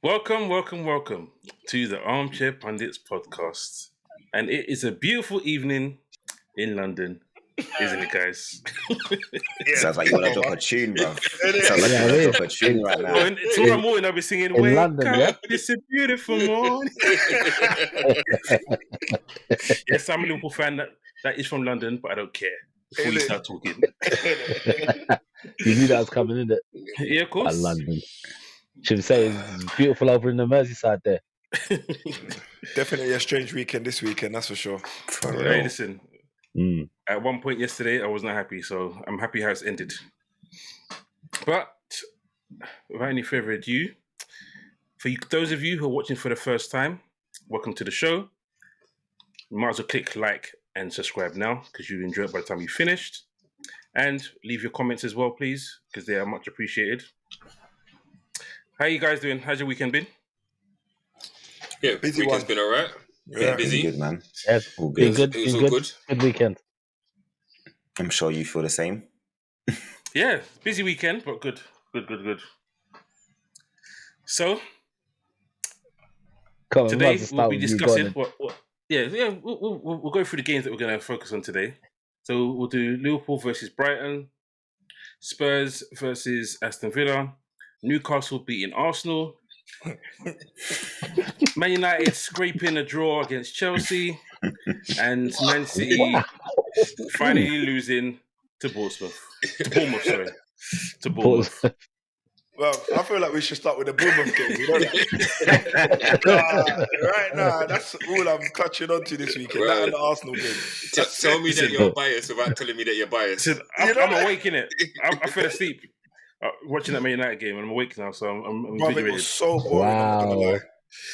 Welcome to the Armchair Pundits podcast. And it is a beautiful evening in London, isn't it, guys? Sounds like you want to drop a tune, bro. Sounds like Yeah, you want it to is. drop a tune right now. And tomorrow morning I'll be singing, In "Wake London, up, yeah? it's a beautiful morning." Yes, I'm a Liverpool fan that is from London, but I don't care. Before you start talking. You knew that was coming, in it? Yeah, of course. London. Should say it's beautiful over in the Merseyside there. Definitely a strange weekend this weekend, that's for sure. Hey, listen. Mm. At one point yesterday, I was not happy, so I'm happy how it's ended. But without any further ado, for those of you who are watching for the first time, welcome to the show. You might as well click like and subscribe now because you'll enjoy it by the time you finished. And leave your comments as well, please, because they are much appreciated. How you guys doing? How's your weekend been? Yeah, Busy weekend's one. been all right. Yeah. Busy. Good, man. Yes, All been good. good. It was Been all good. good. Good weekend. I'm sure you feel the same. Yeah, busy weekend, but good. So, Come on, we might today as well we'll start be with you, discussing go on we'll go through the games that we're going to focus on today. So we'll do Liverpool versus Brighton, Spurs versus Aston Villa, Newcastle beating Arsenal, Man United scraping a draw against Chelsea, and Man City finally losing to Bournemouth. To Bournemouth. Well, I feel like we should start with the Bournemouth game. You know that? Right now, that's all I'm touching on to this weekend. That and the Arsenal game. Tell me that you're biased without telling me that you're biased. Listen, I'm awake in it. I fell asleep watching that Man United game, and I'm awake now, so I'm Bro, it invigorated. was so boring, I'm not going to lie.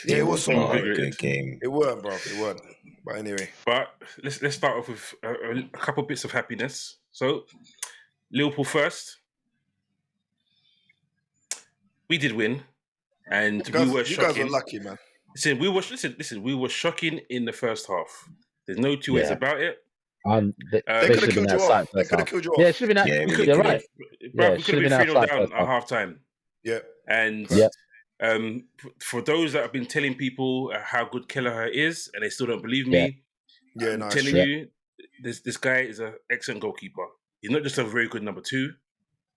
Yeah, it was so not a boring. good game. It weren't, bro. It weren't. But anyway. But let's start off with a couple bits of happiness. So, Liverpool first. We did win, and You guys, we were you guys shocking. were lucky, man. Listen, we were shocking in the first half. There's no two ways Yeah. about it. They They should could have have been killed you outside off. They first could have half. killed you off. Yeah, it should have been Yeah, outside. we You're could right. Bro, Yeah, we could have been 3-0 down at half time. Yeah. And Yeah. for those that have been telling people how good Kelleher is, and they still don't believe me, Yeah, I'm nice. telling Yeah. you, this guy is an excellent goalkeeper. He's not just a very good number two;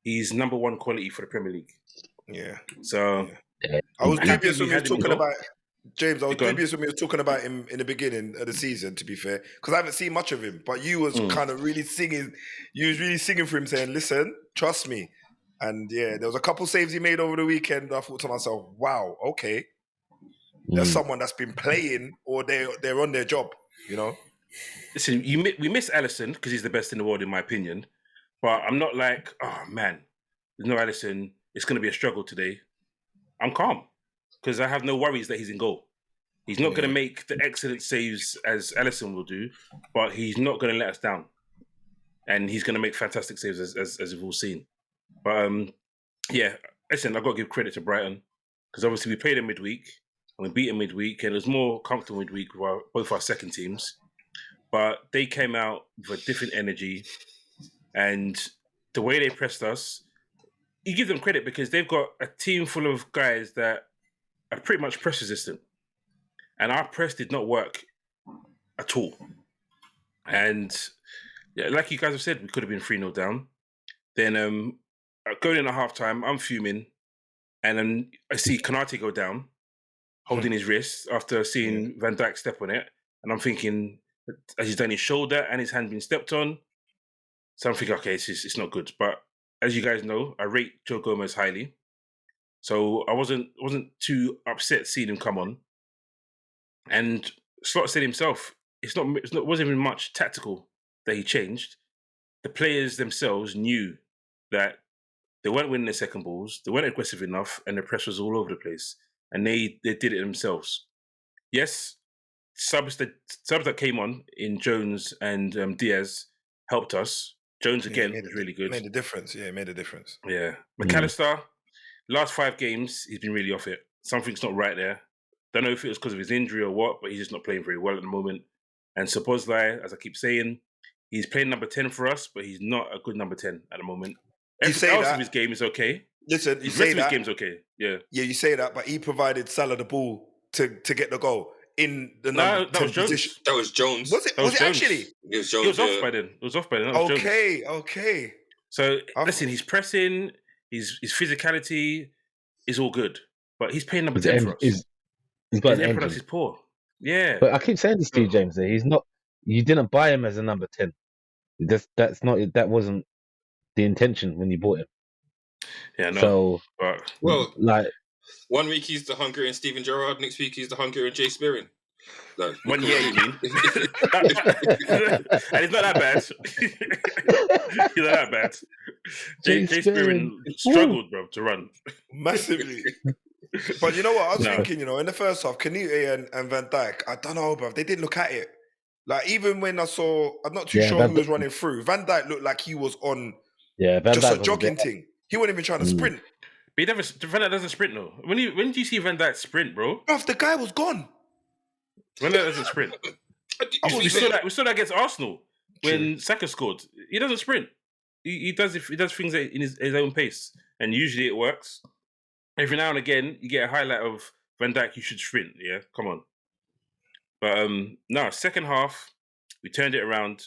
he's number one quality for the Premier League. Yeah. So I was I'm happy dubious we when we had were him in talking goal. about James. I was Go on. dubious when we were talking about him in the beginning of the season. To be fair, because I haven't seen much of him, but you was kind of really singing. You was really singing for him, saying, "Listen, trust me." And yeah, there was a couple saves he made over the weekend. I thought to myself, "Wow, okay, there's someone that's been playing, or they're on their job." You know. Listen, we miss Alisson because he's the best in the world, in my opinion. But I'm not like, oh man, there's no Alisson. It's going to be a struggle today. I'm calm because I have no worries that he's in goal. He's not going to make the excellent saves as Alisson will do, but he's not going to let us down. And he's going to make fantastic saves as we've all seen. But yeah, listen, I've got to give credit to Brighton because obviously we played them midweek and we beat them midweek, and it was more comfortable midweek with both our second teams. But they came out with a different energy, and the way they pressed us, you give them credit because they've got a team full of guys that are pretty much press resistant. And our press did not work at all. And yeah, like you guys have said, we could have been 3-0 down. Then going in at halftime, I'm fuming. And then I see Konate go down, holding his wrist after seeing Van Dijk step on it. And I'm thinking, as he's done his shoulder and his hand being stepped on. So I'm thinking, okay, it's not good. But as you guys know, I rate Joe Gomez highly. So I wasn't too upset seeing him come on. And Slot said himself, it wasn't even much tactical that he changed. The players themselves knew that they weren't winning their second balls, they weren't aggressive enough, and the press was all over the place. And they did it themselves. Yes, subs that came on in Jones and Diaz helped us. Jones again was really good. Made a difference. Yeah, it made a difference. Yeah. McAllister, last 5 games, he's been really off it. Something's not right there. Don't know if it was because of his injury or what, but he's just not playing very well at the moment. And Szoboszlai, as I keep saying, he's playing number 10 for us, but he's not a good number 10 at the moment. Everything else of his game is okay. Listen, you The rest say of his that. game's okay. Yeah. Yeah, you say that, but he provided Salah the ball to get the goal in the No, number that 10 was Jones. position. That was Jones. Was it? That Was was it Jones. actually? It was He Jones. was off by then. It was off by then. That was Jones. Okay. So I've- listen, he's pressing, his physicality is all good, but he's playing number His 10 end for us. is he's His got an end product engine. is poor. Yeah. But I keep saying this to you, James. That he's not. You didn't buy him as a number 10. That wasn't the intention when you bought him. Yeah, no. So, Well, like, 1 week he's the Hungarian Steven Gerrard. Next week he's the Hungarian Jay Spearing. Like, 1 year, you mean? And it's not that bad. He's not that bad. Jay Spearing struggled, bro, to run. Massively. But you know what? I was No. thinking, in the first half, Canute and Van Dijk, I don't know, bro. They didn't look at it. Like, even when I'm not too sure who was running through. Van Dijk looked like he was on Van just Dijk a jogging thing. He wasn't even trying to sprint. But Van Dijk doesn't sprint, though. When do you see Van Dijk sprint, bro? Bruv, the guy was gone. Van Dijk doesn't sprint. We saw that against Arsenal when Saka scored. He doesn't sprint. He does things in his own pace, and usually it works. Every now and again, you get a highlight of Van Dijk. You should sprint. Yeah, come on. But no, second half we turned it around,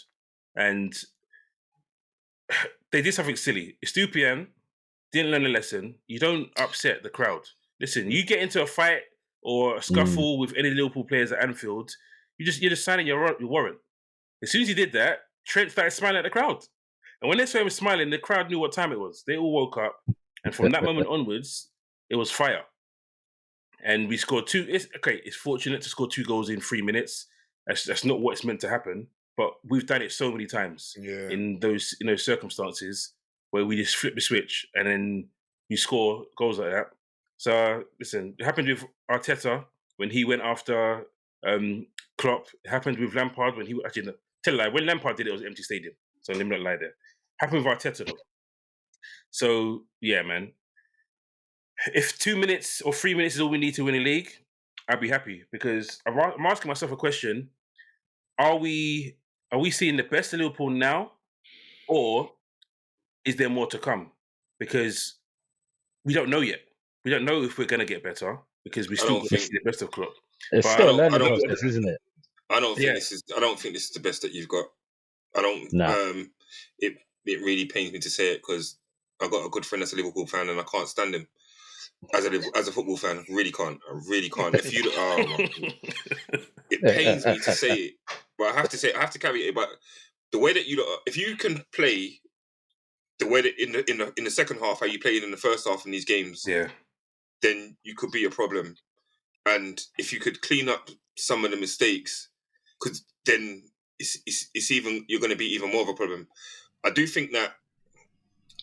and they did something silly. Estupiñán didn't learn a lesson. You don't upset the crowd. Listen, you get into a fight or a scuffle with any Liverpool players at Anfield, you're just signing your warrant. As soon as he did that, Trent started smiling at the crowd. And when they saw him smiling, the crowd knew what time it was. They all woke up. And from that moment onwards, it was fire. And we scored 2. It's fortunate to score 2 goals in 3 minutes. That's not what it's meant to happen. But we've done it so many times in those circumstances where we just flip the switch and then you score goals like that. So listen, it happened with Arteta when he went after Klopp. It happened with Lampard when tell a lie, when Lampard did it was an empty stadium. So let me not lie there. Happened with Arteta though. So yeah, man. If 2 minutes or 3 minutes is all we need to win a league, I'd be happy because I'm asking myself a question: Are we seeing the best of Liverpool now, or is there more to come? Because we don't know yet. We don't know if we're going to get better because we still got to see the best of Klopp. It's still a learning process, isn't it? I don't think this is the best that you've got. I don't. No. It really pains me to say it because I've got a good friend that's a Liverpool fan and I can't stand him as a football fan. Really can't. I really can't. If you, it pains me to say it, but I have to carry it. But the way that if you can play the way that in the second half how you played in the first half in these games, then you could be a problem. And if you could clean up some of the mistakes, because then it's even you're going to be even more of a problem. I do think that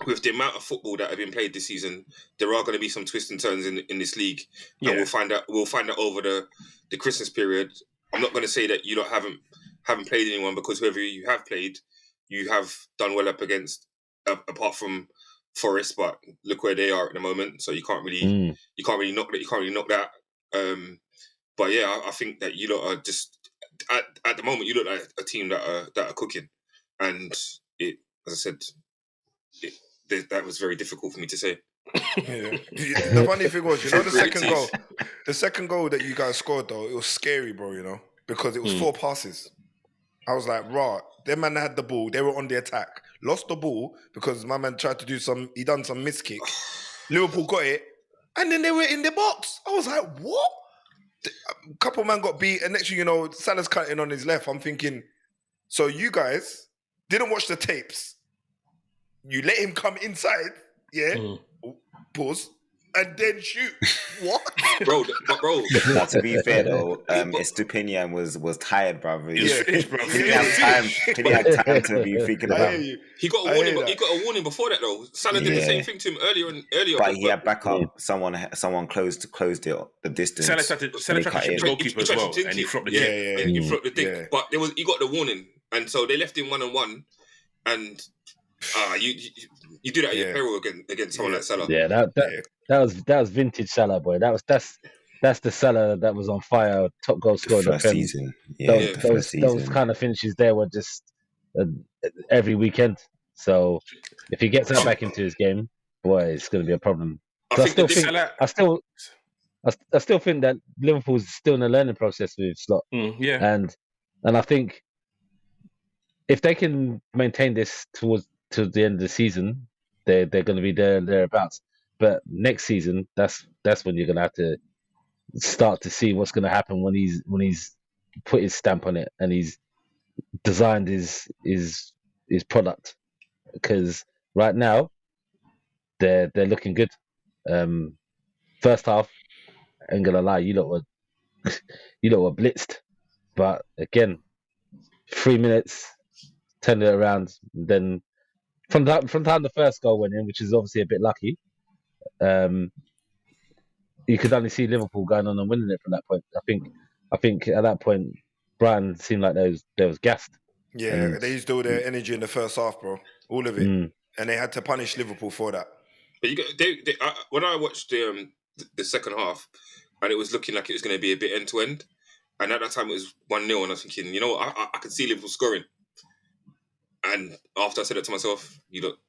with the amount of football that have been played this season, there are going to be some twists and turns in this league, and we'll find out over the Christmas period. I'm not going to say that you haven't played anyone because whoever you have played, you have done well up against, apart from Forest, but look where they are at the moment. So you can't really knock that. But yeah, I think that you lot are just at the moment you look like a team that are cooking, and it, as I said, that was very difficult for me to say. Yeah. The funny thing was, the second goal that you guys scored though, it was scary, bro. Because it was 4 passes. I was like, rah, their man had the ball, they were on the attack, lost the ball because my man tried to do he done some miss kick. Liverpool got it, and then they were in the box. I was like, what? A couple man got beat, and next thing you know, Salah's cutting on his left. I'm thinking, so you guys didn't watch the tapes. You let him come inside, pause, and then shoot. What? Bro. Now, to be fair though, Estupiñán was tired, brother. He finished, bro. He didn't have time to be thinking about it. He got a warning. He got a warning before that though. Salah did the same thing to him earlier. But he had backup. Someone closed the distance. Salah tried to shoot the goalkeeper as well, and he flopped the kick. He flopped the thing. But he got the warning, and so they left him 1-on-1, and you do that at your peril against someone like Salah. Yeah, that was vintage Salah, boy. That's the Salah that was on fire, top goal scorer first season. Those kind of finishes there were just every weekend. So if he gets that back into his game, boy, it's going to be a problem. I So think that this, I still think that Liverpool's still in a learning process with Slot, yeah. and I think if they can maintain this to the end of the season, they're going to be thereabouts. But next season, that's when you're going to have to start to see what's going to happen when he's put his stamp on it and he's designed his product. Because right now they're looking good. First half, ain't gonna lie, you lot were blitzed, but again, 3 minutes, turned it around. Then from time the first goal went in, which is obviously a bit lucky, you could only see Liverpool going on and winning it from that point. I think at that point, Brighton seemed like they was gassed. Yeah, they used all their energy in the first half, bro, all of it, and they had to punish Liverpool for that. But when I watched the second half, and it was looking like it was going to be a bit end to end, and at that time it was 1-0, and I was thinking, you know what, I could see Liverpool scoring. And after I said it to myself, you look,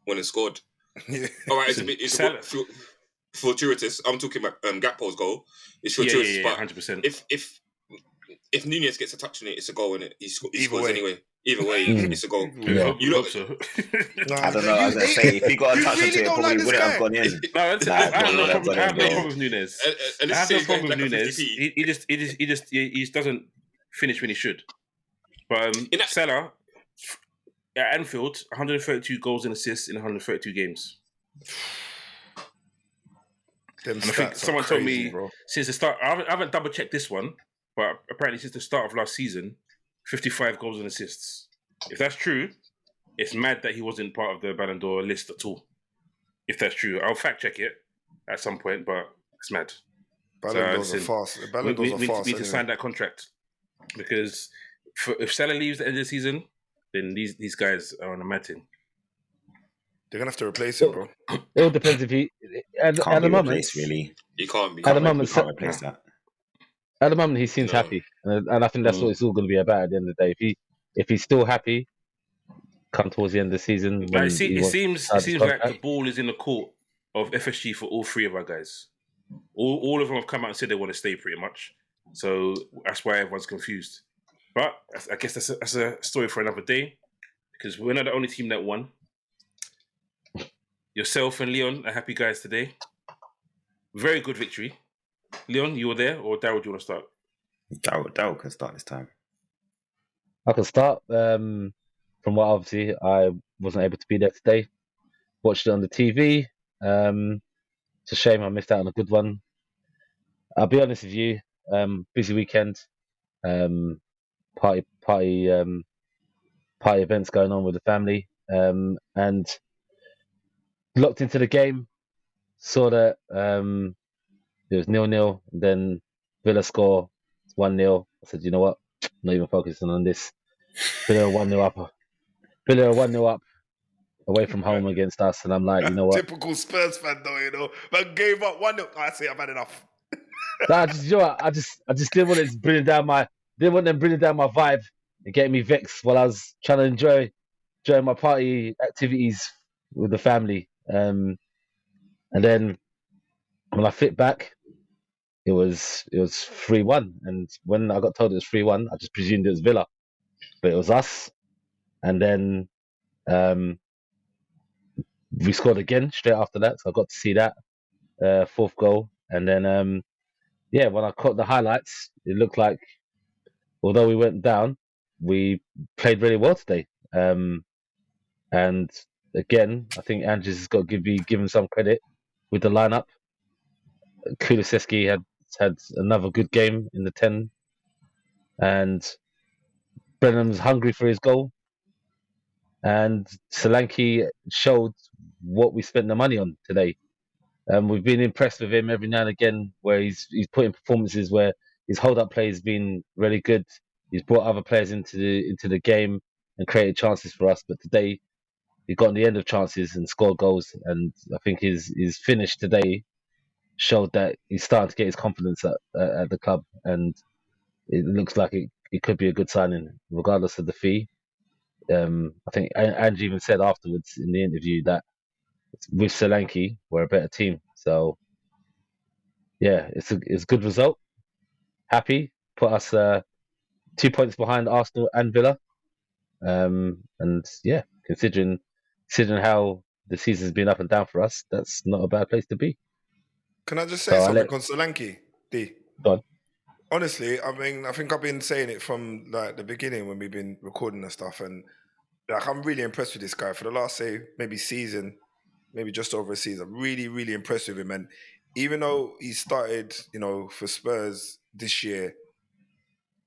went and scored. Yeah. All right, it's a bit fortuitous. I'm talking about Gakpo's goal. It's fortuitous, yeah, but 100%. If Nunez gets a touch on it, it's a goal, innit? He scores way. anyway. Either way, it's a goal. Yeah. You hope so. I don't know. I was gonna say if he got a touch onto it, probably wouldn't have gone in. No, I have no problem with Nunez. And I have no problem with like Nunez. He just doesn't finish when he should. But Salah at Anfield, 132 goals and assists in 132 games. Them And I think stats someone are told crazy, me bro. since the start. I haven't double checked this one, but apparently since the start of last season, 55 goals and assists. If that's true, it's mad that he wasn't part of the Ballon d'Or list at all. If that's true, I'll fact check it at some point, but it's mad. Ballon d'Ors are fast. Ballon d'Ors are fast. We need to sign that contract because if Salah leaves at the end of the season, then these guys are on a matting. They're gonna have to replace him, bro. It all depends if he at the moment. Replaced, really. He can't be. At the moment, Can't replace that. At the moment, he seems happy, and I think that's what it's all going to be about at the end of the day. If he's still happy, come towards the end of the season. It seems like the ball is in the court of FSG for all three of our guys. All of them have come out and said they want to stay, pretty much. So that's why everyone's confused. But I guess that's a story for another day, because we're not the only team that won. Yourself and Leon are happy guys today. Very good victory. Leon, you were there, or Daryl, do you want to start? Daryl can start this time. I can start. From what obviously I wasn't able to be there today. Watched it on the TV. It's a shame I missed out on a good one. I'll be honest with you. Busy weekend. Party events going on with the family. And looked into the game. Saw that it was 0-0. Then Villa score 1-0. I said, you know what? I'm not even focusing on this. Villa 1-0 up. Villa 1-0 up away from home against us, and I'm like, you know what? Typical Spurs fan, though, you know. But gave up 1-0. I say I've had enough. I just didn't want it to bring down my vibe and getting me vexed while I was trying to enjoy my party activities with the family. And then when I fit back, it was 3-1, and when I got told it was 3-1, I just presumed it was Villa, but it was us. And then we scored again straight after that, so I got to see that fourth goal. And then when I caught the highlights, it looked like, although we went down, we played really well today. And again, I think Andrews has got to give him some credit with the lineup. Kulusevski had another good game in the 10, and Brenham's hungry for his goal, and Solanke showed what we spent the money on today. We've been impressed with him every now and again, where he's put in performances where his hold-up play has been really good. He's brought other players into the game and created chances for us. But today, he got on the end of chances and scored goals. And I think his finish today showed that he's starting to get his confidence at the club, and it looks like it could be a good signing, regardless of the fee. I think Ange even said afterwards in the interview that with Solanke, we're a better team. So yeah, it's a good result. Happy, put us 2 points behind Arsenal and Villa. And yeah, considering how the season's been up and down for us, that's not a bad place to be. Can I just say So something on Solanke, D? Go on. Honestly, I mean, I think I've been saying it from like the beginning when we've been recording and stuff, and like I'm really impressed with this guy for the last, say, maybe season, maybe just over a season. I'm really, really impressed with him. And even though he started, for Spurs this year,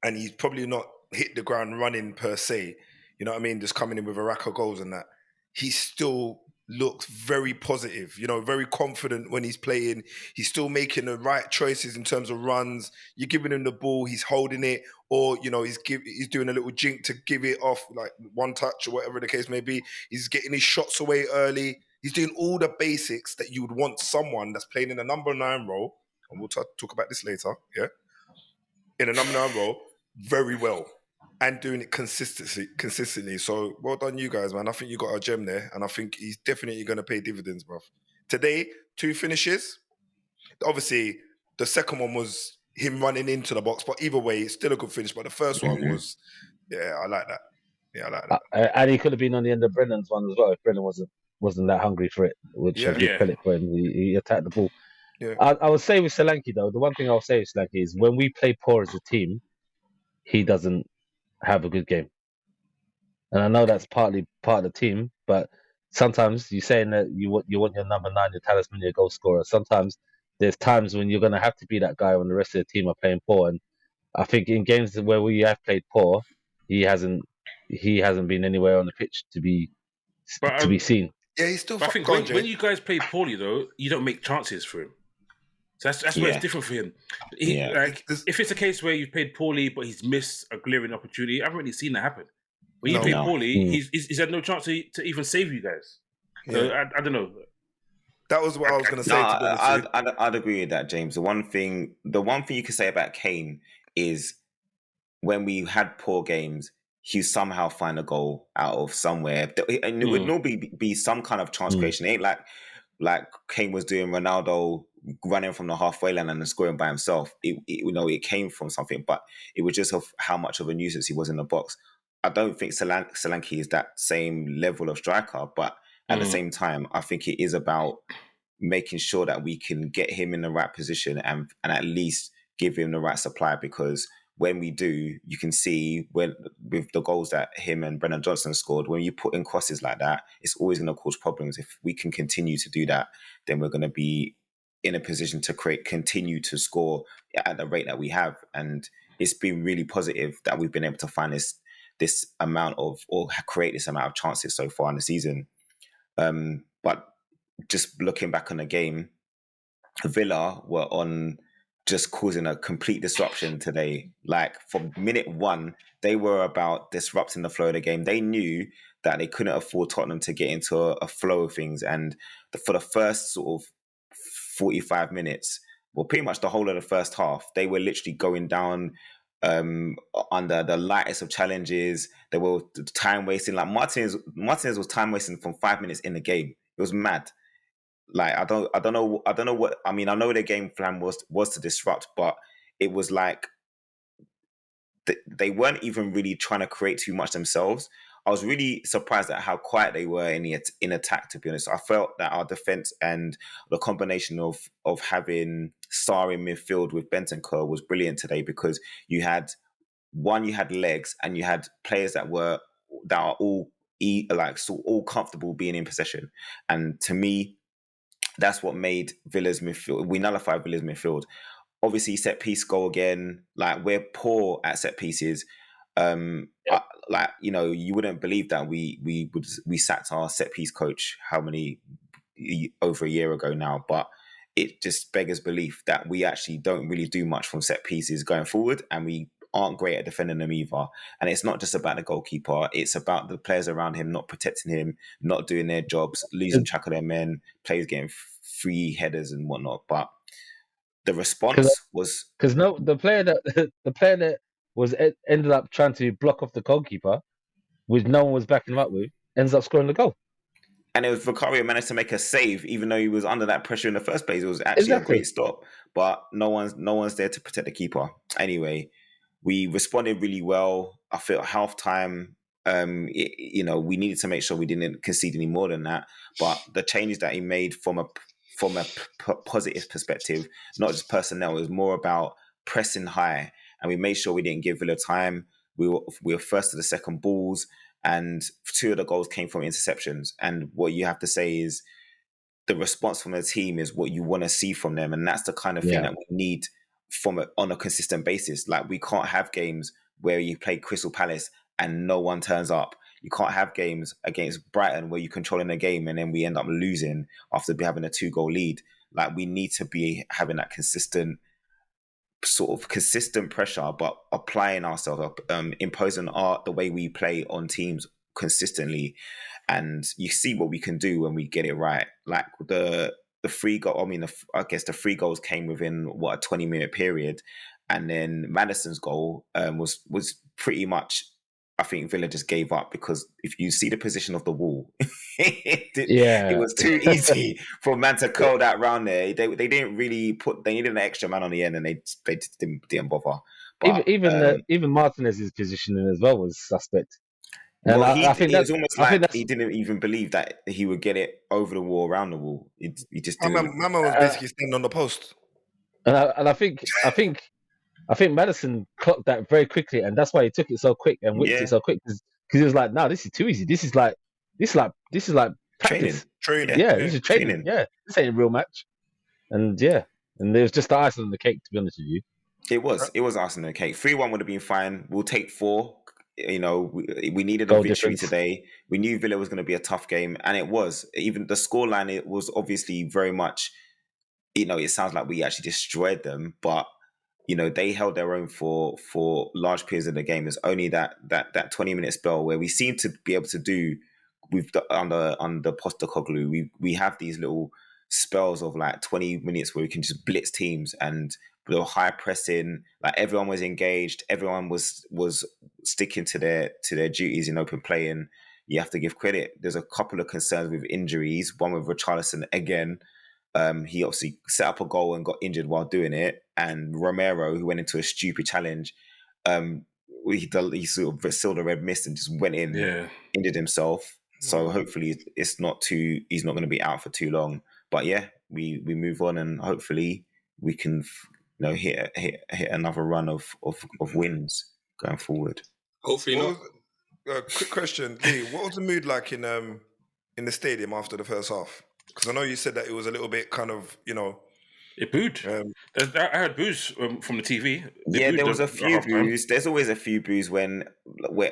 and he's probably not hit the ground running per se, you know what I mean, just coming in with a rack of goals and that, he still looks very positive, very confident when he's playing. He's still making the right choices in terms of runs. You're giving him the ball, he's holding it, or he's doing a little jink to give it off, like one touch or whatever the case may be. He's getting his shots away early. He's doing all the basics that you would want someone that's playing in a number 9 role, and we'll talk about this later, yeah, in a number 9 role very well and doing it consistently. So well done, you guys, man. I think you got a gem there, and I think he's definitely going to pay dividends, bruv. Today, 2 finishes. Obviously, the second one was him running into the box, but either way, it's still a good finish. But the first one was, I like that. Yeah, I like that. And he could have been on the end of Brennan's one as well if Brennan wasn't that hungry for it, which I give credit for him. He attacked the ball. Yeah. I would say with Solanke though, the one thing I'll say with Solanke is when we play poor as a team, he doesn't have a good game. And I know that's partly part of the team, but sometimes you're saying that you want your number 9, your talisman, your goal scorer. Sometimes there's times when you're going to have to be that guy when the rest of the team are playing poor. And I think in games where we have played poor, he hasn't been anywhere on the pitch to be seen. Yeah, he's still. But I think when you guys play poorly though, you don't make chances for him. So that's where it's different for him. If it's a case where you've played poorly but he's missed a glaring opportunity, I haven't really seen that happen. When you play poorly, he's had no chance to even save you guys. So I don't know. That was what I was going to say. I'd agree with that, James. The one thing you could say about Kane is when we had poor games, he somehow find a goal out of somewhere, and it would normally be some kind of chance creation. It ain't like Kane was doing Ronaldo running from the halfway line and scoring by himself. It came from something, but it was just of how much of a nuisance he was in the box. I don't think Solanke is that same level of striker, but at the same time, I think it is about making sure that we can get him in the right position and at least give him the right supply, because when we do, you can see with the goals that him and Brennan Johnson scored, when you put in crosses like that, it's always going to cause problems. If we can continue to do that, then we're going to be in a position to continue to score at the rate that we have. And it's been really positive that we've been able to find this amount of, or create this amount of chances so far in the season. But just looking back on the game, Villa were on just causing a complete disruption today. Like from minute 1, they were about disrupting the flow of the game. They knew that they couldn't afford Tottenham to get into a flow of things. And for the first sort of 45 minutes, well, pretty much the whole of the first half, they were literally going down under the lightest of challenges. They were time wasting. Like Martinez was time wasting from 5 minutes in the game. It was mad. Like I don't know what I mean. I know their game plan was to disrupt, but it was like they weren't even really trying to create too much themselves. I was really surprised at how quiet they were in attack, to be honest. I felt that our defense and the combination of having Sarr in midfield with Bentancur was brilliant today, because you had legs and you had players that are all comfortable being in possession. And to me, that's what made Villa's midfield. We nullified Villa's midfield. Obviously, set piece goal again. Like, we're poor at set pieces. You wouldn't believe that we sacked our set piece coach over a year ago now, but it just beggars belief that we actually don't really do much from set pieces going forward, and we aren't great at defending them either. And it's not just about the goalkeeper, it's about the players around him not protecting him, not doing their jobs, losing track of their men, players getting free headers and whatnot. But the response was because the player that was ended up trying to block off the goalkeeper, which no one was backing him up with, ends up scoring the goal. And it was Vicario managed to make a save, even though he was under that pressure in the first place. It was actually a Exactly. great stop, but no one's there to protect the keeper. Anyway, we responded really well. I feel halftime, we needed to make sure we didn't concede any more than that. But the changes that he made from a positive perspective, not just personnel, it was more about pressing high, and we made sure we didn't give Villa time. We were first to the second balls, and 2 of the goals came from interceptions. And what you have to say is the response from the team is what you want to see from them, and that's the kind of thing that we need on a consistent basis. Like, we can't have games where you play Crystal Palace and no one turns up. You can't have games against Brighton where you're controlling the game and then we end up losing after having a 2-goal lead. Like, we need to be having that consistent pressure, but applying ourselves, imposing the way we play on teams consistently. And you see what we can do when we get it right. Like the 3 goal, I guess the 3 goals came within a 20-minute period, and then Maddison's goal was pretty much, I think Villa just gave up, because if you see the position of the wall, it was too easy for man to curl that round there. They didn't really they needed an extra man on the end, and they just didn't bother. But, even Martinez's positioning as well was suspect. And well, I think it was almost like he he didn't even believe that he would get it over the wall, around the wall. He just didn't. Mama was basically standing on the post. And I think Madison clocked that very quickly, and that's why he took it so quick and whipped it so quick, because he was like, "No, this is too easy. This is like practice. Training. Yeah, this is training. Yeah, this ain't a real match." And it was just the icing on the cake, to be honest with you. It was icing on the cake. 3-1 would have been fine. We'll take 4. We needed a victory today. We knew Villa was going to be a tough game, and it was. Even the scoreline, it was obviously very much, it sounds like we actually destroyed them, but they held their own for large periods of the game. There's only that 20-minute spell where we seem to be able to do under Postecoglou. We have these little spells of like 20 minutes where we can just blitz teams, and the high pressing, like everyone was engaged, everyone was sticking to their duties in open play, and you have to give credit. There's a couple of concerns with injuries, one with Richarlison again. He obviously set up a goal and got injured while doing it, and Romero, who went into a stupid challenge, he sort of saw the red mist and just went in, injured himself. So hopefully he's not going to be out for too long. But yeah, we move on, and hopefully we can hit another run of wins going forward. Hopefully not. Quick question, Lee. What was the mood like in the stadium after the first half? Because I know you said that it was a little bit kind of, It booed. I heard boos from the TV. There was a few boos. There's always a few boos where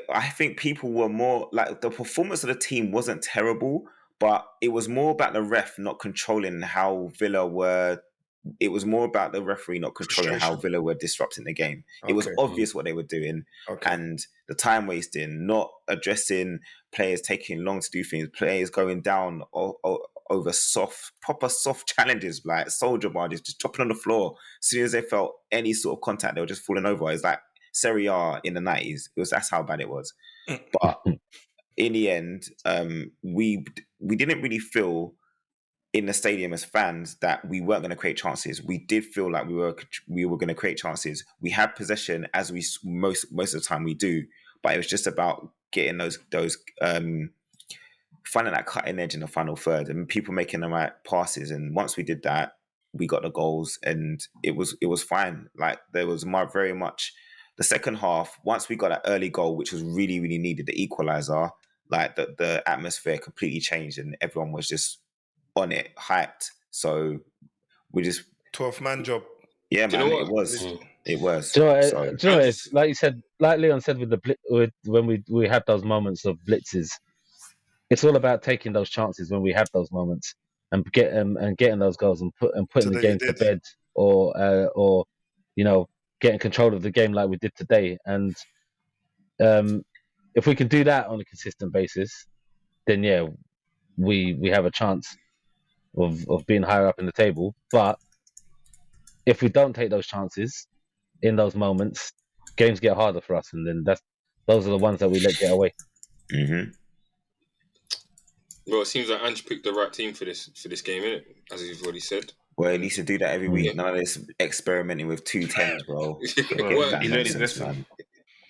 I think people were more like, the performance of the team wasn't terrible, but it was more about the ref not controlling how Villa were. It was more about the referee not controlling how Villa were disrupting the game. It was obvious what they were doing, and the time wasting, not addressing players taking long to do things, players going down over proper soft challenges, like soldier bodies just dropping on the floor. As soon as they felt any sort of contact, they were just falling over. It's like Serie A in the 90s. That's how bad it was. But in the end, we didn't really feel in the stadium as fans that we weren't going to create chances. We did feel like we were going to create chances. We had possession, as we most of the time we do, but it was just about getting those finding that cutting edge in the final third and people making the right passes. And once we did that, we got the goals, and it was fine. Like, there was very much the second half. Once we got that early goal, which was really, really needed, the equalizer, like the atmosphere completely changed, and everyone was just on it, hyped. So we just 12-man job. Yeah, man, it was. It was. Do you know, it's like you said, like Leon said, when we have those moments of blitzes, it's all about taking those chances when we have those moments and getting those goals and putting the game to bed, or getting control of the game like we did today. And if we can do that on a consistent basis, then we have a chance of being higher up in the table. But if we don't take those chances in those moments, games get harder for us, and then those are the ones that we let get away. Mm-hmm. Well, it seems like Ange picked the right team for this game, innit? As you've already said. Well, he needs to do that every week. Yeah. None of this experimenting with 2 10s, bro. Well, That he learned his nonsense, lesson. man.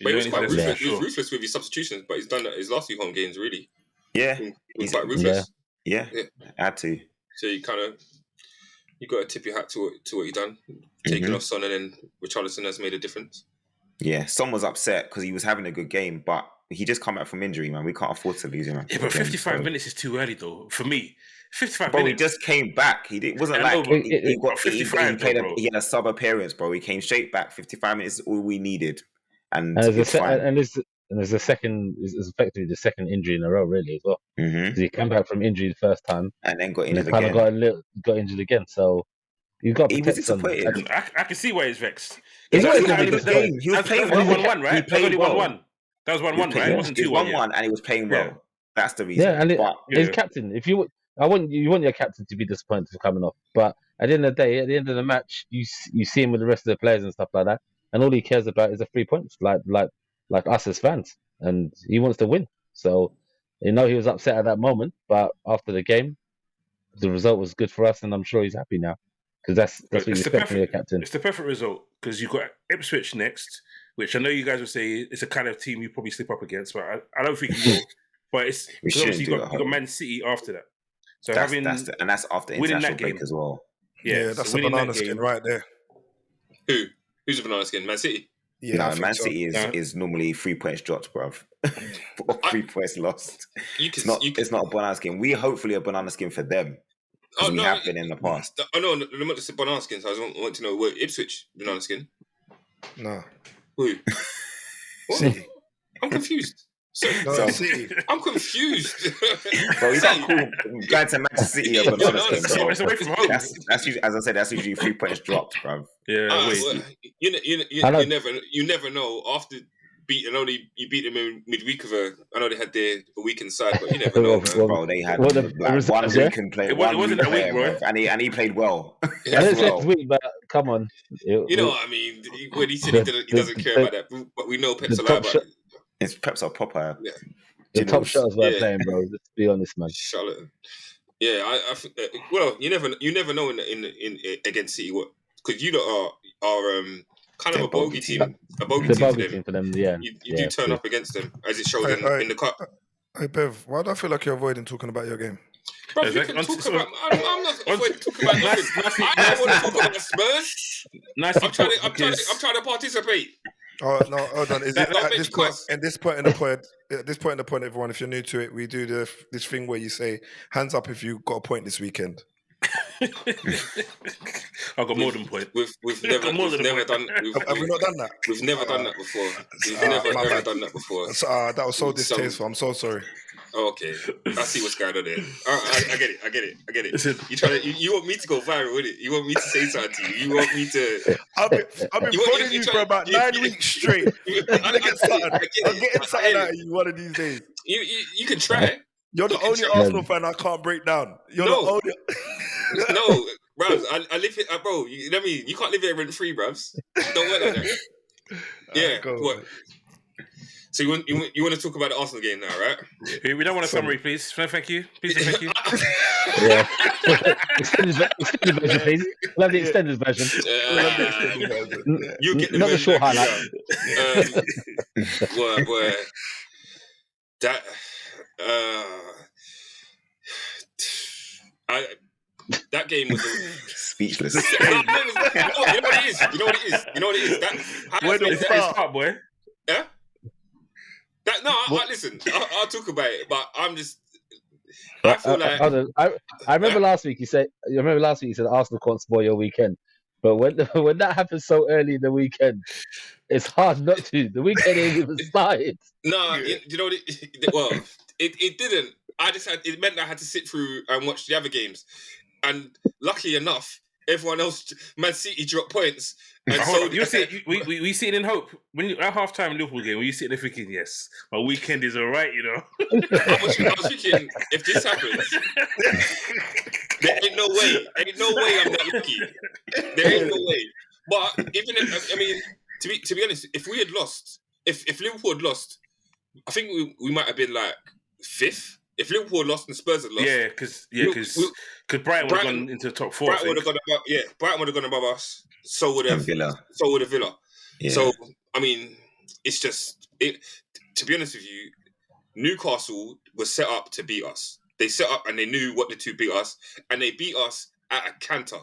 But he was quite ruthless. Yeah. He was ruthless with his substitutions, but he's done that his last 2 home games, really. Yeah, He was he's quite ruthless. yeah. Yeah. Had to. So you got to tip your hat to what he done. Taking off Son and then Richarlison has made a difference. Yeah, Son was upset because he was having a good game, but he just come back from injury, man. We can't afford to lose him. Yeah, but 55 minutes is too early, though. For me, 55 Bro, minutes. he just came back. He wasn't I know, like but he got 55, he played bro. he had a sub appearance, bro. He came straight back. 55 minutes is all we needed, and And it's fine. there's a second, is effectively the second injury in a row, really, as well. Mm-hmm. Because he came back from injury the first time, And then got and injured then kind again. of got injured again. So you've got to He was protect Son. disappointed. I can see why he's vexed. It He was was having a really good game. He was playing well. 1-1, right? He That was only played well. 1-1. That was 1-1, right? It wasn't 2-1 yet. 1-1, and he was playing well. Yeah. That's the reason. Yeah, and But his captain. If you want your captain to be disappointed for coming off, but at the end of the day, at the end of the match, you see him with the rest of the players and stuff like that, and all he cares about is the 3 points, like us as fans, and he wants to win. So he was upset at that moment, but after the game, the result was good for us, and I'm sure he's happy now because that's what you expect from your captain. It's the perfect result because you've got Ipswich next, which I know you guys will say it's a kind of team you probably slip up against, but I don't think you will. But it's obviously you got Man City after that. So that's after international break as well. Yeah, that's a banana skin right there. Who's a banana skin? Man City? Yeah, Man City is normally 3 points dropped, bruv. Or 3 points lost. It's not a banana skin. We hopefully a banana skin for them. Because we have been in the past. Oh, no, not just banana skins. I want to know, were Ipswich banana skin? No. Who? City. I'm confused. City. I'm confused. Bro, you can't call going to Manchester City a banana skin, bro. It's away from home. That's usually, as I said, that's usually 3 points dropped, bruv. Yeah, you never know. After you beat them in midweek of I know they had their weekend side, but you never know, man. Bro, they had one week and played. It wasn't a week, bro. And he played well. I didn't say it's weak, but come on. You know what I mean? When he said he doesn't care about that, but we know Pep's a lot about it. His Peps are proper. Yeah. The top shots were playing, bro. Let's be honest, man. Charlotte. Yeah, I well, you never know in against City what, because you are kind of a bogey team. A bogey team for them, yeah. You do turn up against them, as it showed in the cup. Hey Bev, why do I feel like you're avoiding talking about your game? Bro, you can talk about. I'm not avoiding talking about nothing. I don't want to talk about Spurs. I'm trying to participate. Oh no, hold on. Is it at this point in the point, everyone, if you're new to it, we do this thing where you say hands up if you got a point this weekend. I've got more than a point. We've never done. Have we not done that? We've never done that before. We've never ever done that before. That was so distasteful. I'm so sorry. Okay, I see what's going on there. I get it. Listen, you want me to go viral with it? You want me to say something to you? You want me to? I've been following you for about 9 weeks straight. I'm getting something out of you one of these days. You can try. You're the only Arsenal fan I can't break down. You're the only. No, bruv, I live here, bro. You know what I mean? You can't live here rent free, bruvs. Don't work like that. Yeah. What? So you want to talk about the Arsenal game now, right? We don't want a summary, please. No, thank you. Please, no, thank you. Yeah. Extended version, please. We'll have the extended version. You get the not the short highlight. Boy, that. That game was speechless. You know what it is. Where did it start, boy? Yeah. Listen. I'll talk about it, but I'm just. I feel like. I remember last week you said. Arsenal can't spoil your weekend, but when that happens so early in the weekend, it's hard not to. The weekend ain't even started. No, you know what? It didn't. It meant I had to sit through and watch the other games. And luckily enough, everyone else, Man City dropped points. And we see it in hope. When at halftime Liverpool game, when you sit there thinking, yes, my weekend is alright, you know. I was thinking, if this happens, there ain't no way I'm that lucky. There ain't no way. But to be honest, if we had lost, if Liverpool had lost, I think we might have been like 5th If Liverpool had lost and Spurs had lost, because we- Brighton would have gone into the top four. Brighton would have gone above. Yeah, Brighton would have gone above us. So would have Villa. So would have Villa. Yeah. So I mean, it's just it. To be honest with you, Newcastle was set up to beat us. They set up and they knew what to beat us, and they beat us at a canter,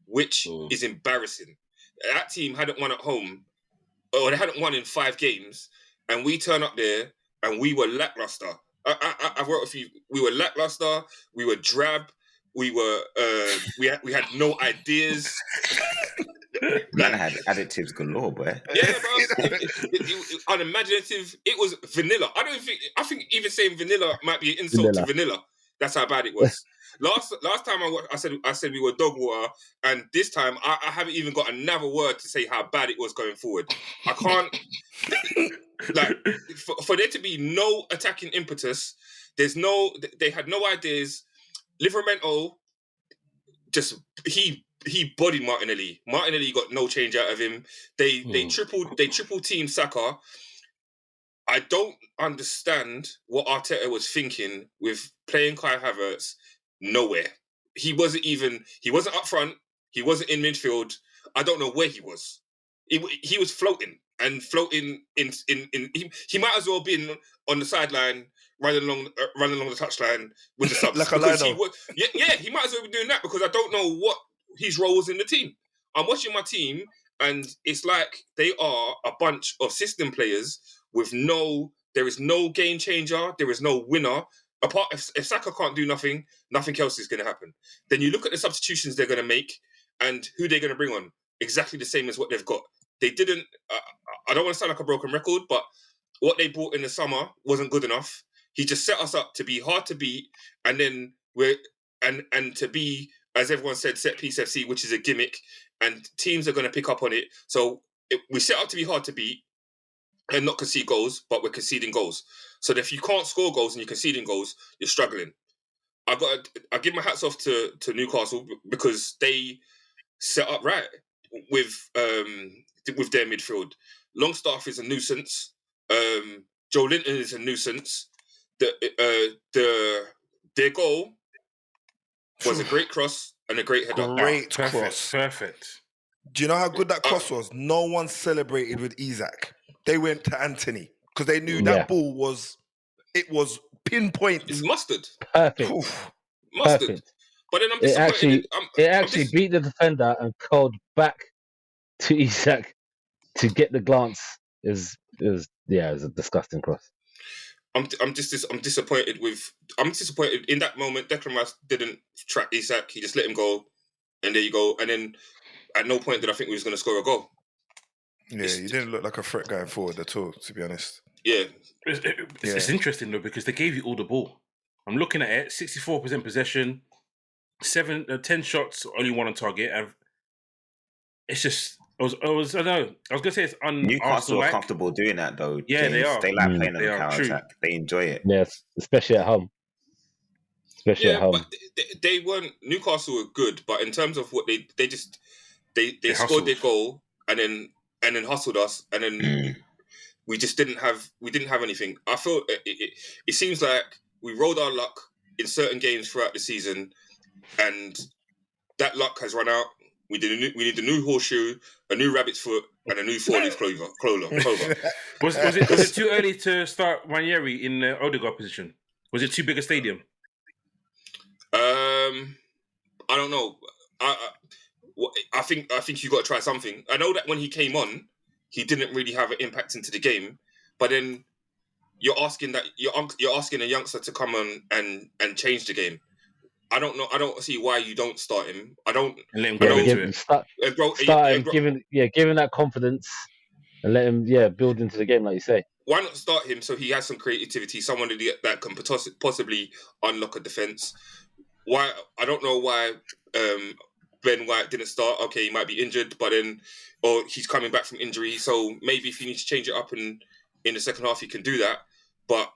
which is embarrassing. That team hadn't won at home, or they hadn't won in 5 games, and we turn up there and we were lackluster. I wrote a few. We were lackluster. We were drab. We were. We had no ideas. Man had additives galore, boy. Yeah, bro. Unimaginative. It was vanilla. I think even saying vanilla might be an insult to vanilla. That's how bad it was. Last time I said we were dog water, and this time I haven't even got another word to say how bad it was going forward. I can't. Like for there to be no attacking impetus, they had no ideas. Livramento just he bodied Martinelli. Martinelli got no change out of him. They triple team Saka. I don't understand what Arteta was thinking with playing Kai Havertz nowhere. He wasn't up front. He wasn't in midfield. I don't know where he was. He was floating in he might as well have been on the sideline running along the touchline with the subs. Like a lino. He might as well be doing that because I don't know what his role was in the team. I'm watching my team and it's like they are a bunch of system players with there is no game changer, there is no winner. Apart if Saka can't do nothing else is going to happen. Then you look at the substitutions they're going to make and who they're going to bring on. Exactly the same as what they've got. They didn't. I don't want to sound like a broken record, but what they bought in the summer wasn't good enough. He just set us up to be hard to beat, and then and to be, as everyone said, set piece FC, which is a gimmick, and teams are going to pick up on it. So we set up to be hard to beat and not concede goals, but we're conceding goals. So that if you can't score goals and you're conceding goals, you're struggling. I give my hats off to Newcastle because they set up right with their midfield. Longstaff is a nuisance. Joe Linton is a nuisance. Their goal was a great cross and a great header. Great cross. Perfect. Do you know how good that cross was? No one celebrated with Isaac. They went to Anthony because they knew that ball was pinpoint. It's mustard. Perfect. Mustard. Perfect. But then I'm disappointed. It actually beat the defender and curled back to Isaac to get the glance. It was a disgusting cross. I'm disappointed in that moment. Declan Rice didn't track Isak. He just let him go, and there you go. And then at no point did I think we was going to score a goal. Yeah, you didn't look like a threat going forward at all, to be honest. Yeah. It's interesting though because they gave you all the ball. I'm looking at it: 64% possession, 10 shots, only 1 on target, and it's just. I don't know. I was gonna say it's Newcastle are comfortable doing that though. Yeah, James. they are. They like playing on the counter attack. They enjoy it. Yes, especially at home. At home. But they weren't. Newcastle were good, but in terms of what they scored their goal and then hustled us, and then we just didn't have anything. I feel it seems like we rolled our luck in certain games throughout the season, and that luck has run out. We need a new horseshoe, a new rabbit's foot, and a new 4-leaf clover. Was it too early to start Ranieri in the Odegaard position? Was it too big a stadium? I don't know. I think you got to try something. I know that when he came on, he didn't really have an impact into the game. But then you're asking a youngster to come on and change the game. I don't know. I don't see why you don't start him. I don't. And let him go into it. Start him, giving that confidence, and let him build into the game, like you say. Why not start him so he has some creativity, someone that can possibly unlock a defense? Why I don't know why Ben White didn't start. Okay, he might be injured, or he's coming back from injury. So maybe if you need to change it up in the second half, he can do that. But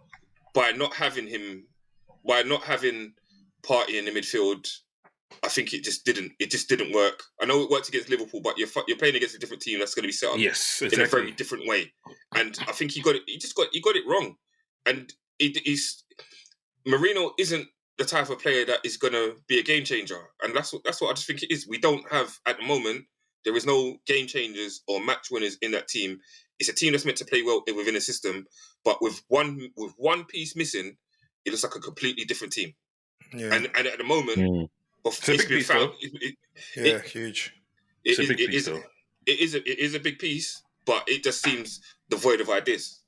by not having Party in the midfield, I think it just didn't work. I know it worked against Liverpool, but you're playing against a different team that's going to be set up in a very different way. And I think he got it wrong. And Mourinho isn't the type of player that is going to be a game changer, and that's what I just think it is. We don't have at the moment. There is no game changers or match winners in that team. It's a team that's meant to play well within a system, but with one piece missing, it looks like a completely different team. Yeah. And at the moment, It's a big piece, though. Huge. It's a big piece, though. It is a big piece, but it just seems devoid of ideas.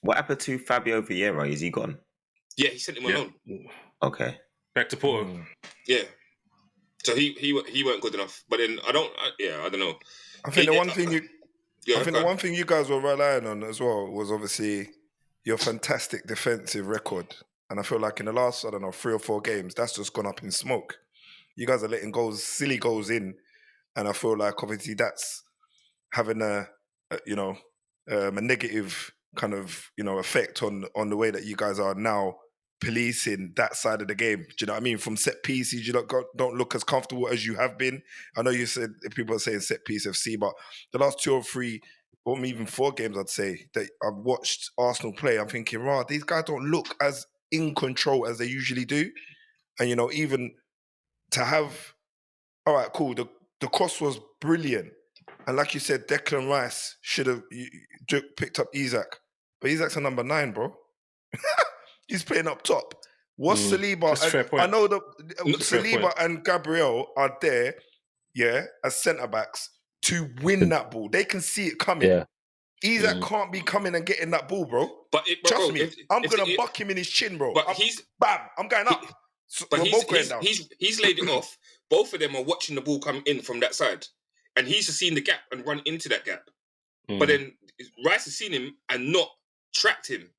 What happened to Fabio Vieira? Is he gone? Yeah, he sent him alone. Okay. Back to Porto. Yeah. So he weren't good enough. But then I don't know. I think the one thing you guys were relying on as well was obviously your fantastic defensive record. And I feel like in the last, 3 or 4 games, that's just gone up in smoke. You guys are letting silly goals in. And I feel like obviously that's having a negative kind of, effect on the way that you guys are now policing that side of the game. Do you know what I mean? From set pieces, you don't look as comfortable as you have been. I know you said people are saying set piece FC, but the last 2 or 3, or even 4 games, I'd say, that I've watched Arsenal play, I'm thinking, these guys don't look as in control as they usually do. And, even to have, all right, cool, the cross was brilliant. And like you said, Declan Rice should have picked up Isak. But Isak's a number 9, bro. He's playing up top. What's Saliba? That's a fair point. I know that Saliba and Gabriel are there, as centre-backs to win that ball. They can see it coming. Yeah. Isak can't be coming and getting that ball, bro. Trust me, I'm going to buck him in his chin, bro. But I'm going up. But We're both going down. He's laid it off. Both of them are watching the ball come in from that side. And he's just seen the gap and run into that gap. But then Rice has seen him and not tracked him.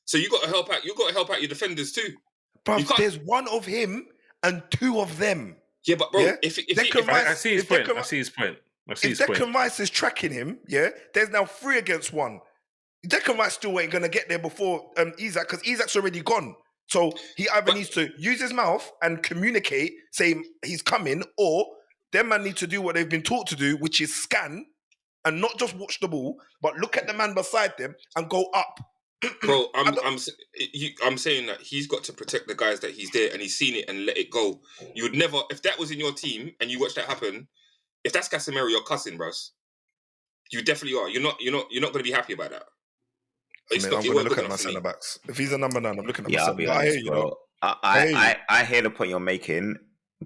So you got to help out. You got to help out your defenders too. Bro, there's 1 of him and 2 of them. Yeah, but bro, if I see his point. I see his point. If Declan Rice is tracking him, there's now 3 against 1. Declan Rice still ain't gonna get there before Isak, because Isak's already gone. So he either needs to use his mouth and communicate, saying he's coming, or them man need to do what they've been taught to do, which is scan and not just watch the ball, but look at the man beside them and go up. Bro, I'm saying that he's got to protect the guys that he's there, and he's seen it and let it go. You would never, if that was in your team and you watch that happen, if that's Casemiro, you're cussing, bros. You definitely are. You're not going to be happy about that. I'm going to look at my centre backs. If he's a number 9, I'm looking at my centre backs. I hear you, bro. I hear the point you're making,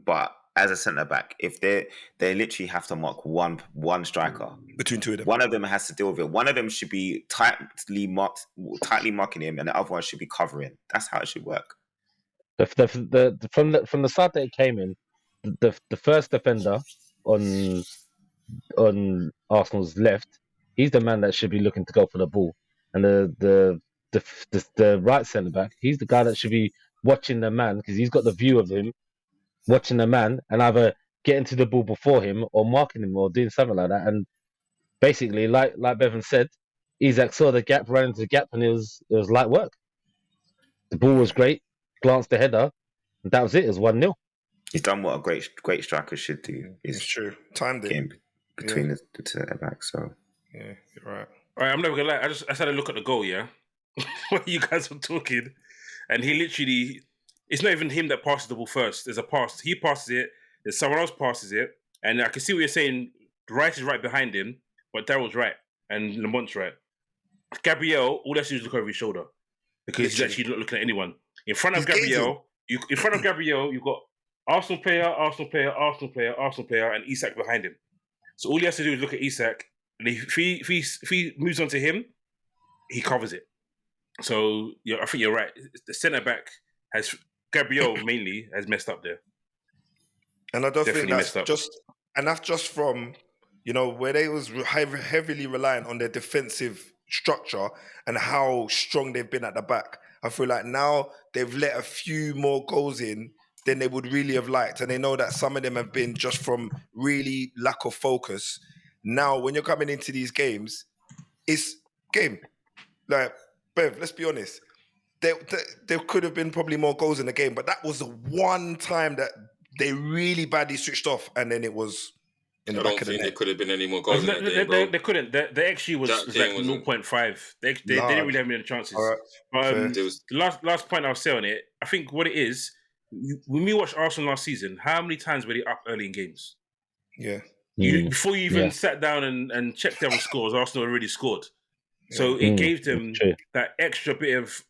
but as a centre back, if they literally have to mark one striker between 2 of them, one of them has to deal with it. One of them should be tightly marking him, and the other one should be covering. That's how it should work. From the side that it came in, the first defender on Arsenal's left, he's the man that should be looking to go for the ball, and the right centre back, he's the guy that should be watching the man, because he's got the view of him, watching the man, and either getting to the ball before him or marking him or doing something like that. And basically, like Bevan said, Isak saw the gap, ran into the gap, and it was light work. The ball was great, glanced the header, and that was it. It was 1-0. He's done what a great striker should do. It's true. Timed it between the centre backs. So yeah, you're right. All right, I'm never gonna lie. I had a look at the goal, when you guys were talking, and he literally, it's not even him that passes the ball first. There's a pass. He passes it. There's someone else passes it, and I can see what you're saying. Rice is right behind him, but Daryl's right and Lamont's right. Gabriel, all that's do is look over his shoulder, because he's actually not looking at anyone. In front of Gabriel, you've got Arsenal player, and Isak behind him. So all he has to do is look at Isak, and if he moves on to him, he covers it. So I think you're right. The centre back Gabriel mainly has messed up there. And I don't think that's just from where they was heavily reliant on their defensive structure and how strong they've been at the back. I feel like now they've let a few more goals in than they would really have liked. And they know that some of them have been just from really lack of focus. Now, when you're coming into these games, it's game. Like, Bev, let's be honest. There could have been probably more goals in the game, but that was the one time that they really badly switched off, and then it was in the I back don't of the think there net. could have been any more goals in that game, bro. They couldn't. The XG was That like game wasn't- 0.5. They Nah. didn't really have many chances. All right, fair. There was The last point I'll say on it, I think what it is, when we watched Arsenal last season, how many times were they up early in games? Yeah. Before you even sat down and checked the other scores, Arsenal already scored. So it gave them that extra bit of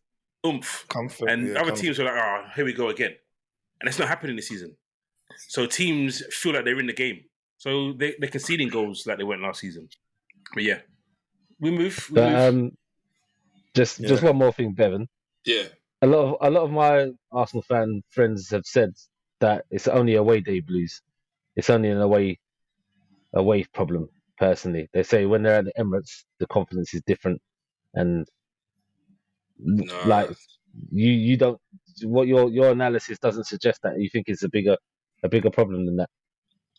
oomph. Comfort. And other teams were like, here we go again. And it's not happening this season. So teams feel like they're in the game. So they're conceding goals like they went last season. But yeah, we move. Just one more thing, Bevan. yeah. A lot of my Arsenal fan friends have said that it's only away day blues. It's only an away problem. Personally, they say when they're at the Emirates, the confidence is different, and like you don't. What your analysis doesn't suggest that you think it's a bigger problem than that.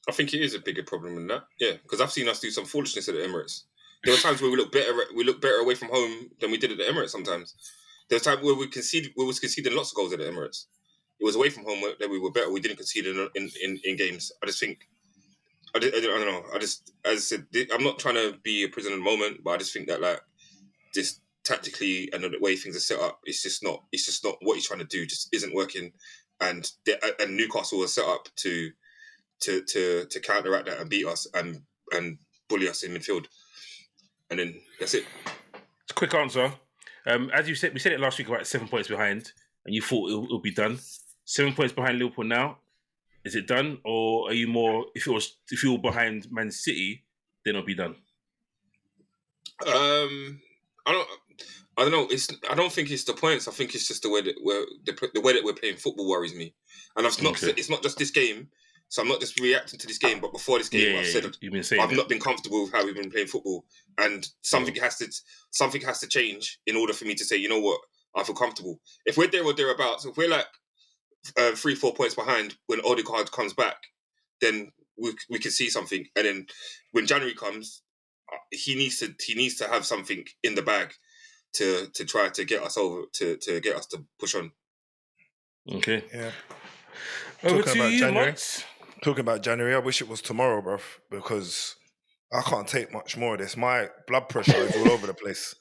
I think it is a bigger problem than that. Yeah, because I've seen us do some foolishness at the Emirates. There were times where we look better away from home than we did at the Emirates. Sometimes there was times where we was conceding lots of goals at the Emirates. It was away from home that we were better. We didn't concede in games. I just think I don't know. As I said, I'm not trying to be a prisoner of the moment, but I just think that like this tactically and the way things are set up, it's just not what he's trying to do. Just isn't working, and Newcastle was set up to counteract that and beat us and bully us in midfield, and then that's it. It's a quick answer. As you said, we said it last week about 7 points behind, and you thought it'll be done. 7 points behind Liverpool now. Is it done, or are you more? If you were behind Man City, then it'll be done. I don't know. I don't think it's the points. I think it's just the way that we're playing football worries me. And It's not just this game. So I'm not just reacting to this game, but before this game, I've said you've been saying I've not been comfortable with how we've been playing football, and something has to change in order for me to say, you know what, I feel comfortable. If we're there or thereabouts, if we're like 3-4 points behind when Odegaard comes back, then we can see something. And then when January comes, he needs to have something in the bag to try to get us over to get us to push on. Okay. Yeah. Over to you, Mats. Talking about January, I wish it was tomorrow, bro, because I can't take much more of this. My blood pressure is all over the place.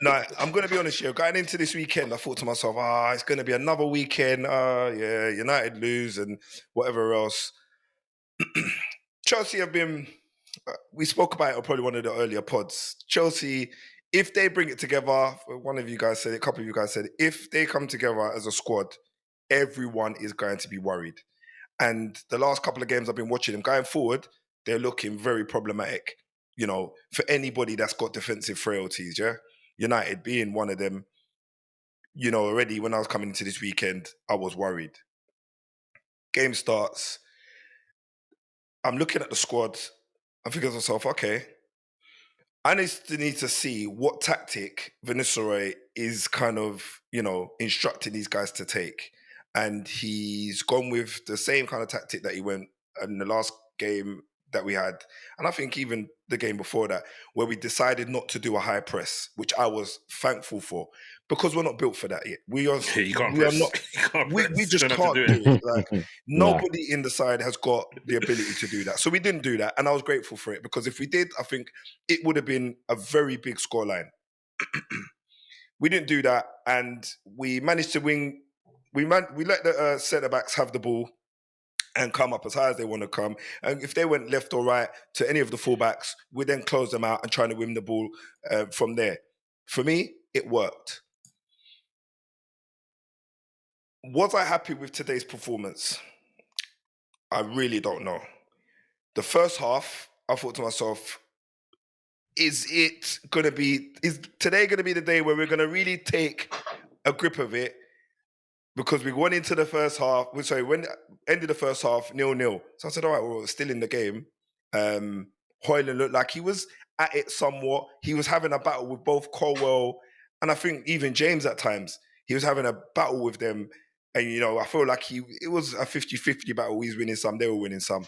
No, I'm going to be honest here. Going into this weekend, I thought to myself, it's going to be another weekend. United lose and whatever else. Chelsea have been, we spoke about it on probably one of the earlier pods. Chelsea, if they bring it together, one of you guys said it, a couple of you guys said it, if they come together as a squad, everyone is going to be worried. And the last couple of games I've been watching them, going forward, they're looking very problematic, for anybody that's got defensive frailties, yeah? United being one of them, already when I was coming into this weekend, I was worried. Game starts. I'm looking at the squad. I'm thinking to myself, okay, I need to see what tactic Vinicius is kind of, instructing these guys to take. And he's gone with the same kind of tactic that he went in the last game that we had. And I think even the game before that, where we decided not to do a high press, which I was thankful for, because we're not built for that yet. We just can't do it. Like, nobody in the side has got the ability to do that. So we didn't do that. And I was grateful for it, because if we did, I think it would have been a very big scoreline. We didn't do that. And we managed to win. We let the centre-backs have the ball and come up as high as they want to come. And if they went left or right to any of the fullbacks, we then close them out and try to win the ball from there. For me, it worked. Was I happy with today's performance? I really don't know. The first half, I thought to myself, is today going to be the day where we're going to really take a grip of it? Because we went into the first half, ended the first half 0-0. So I said, all right, we're still in the game. Højlund looked like he was at it somewhat. He was having a battle with both Colwell and I think even James at times. He was having a battle with them. And, I feel like it was a 50-50 battle. He's winning some, they were winning some.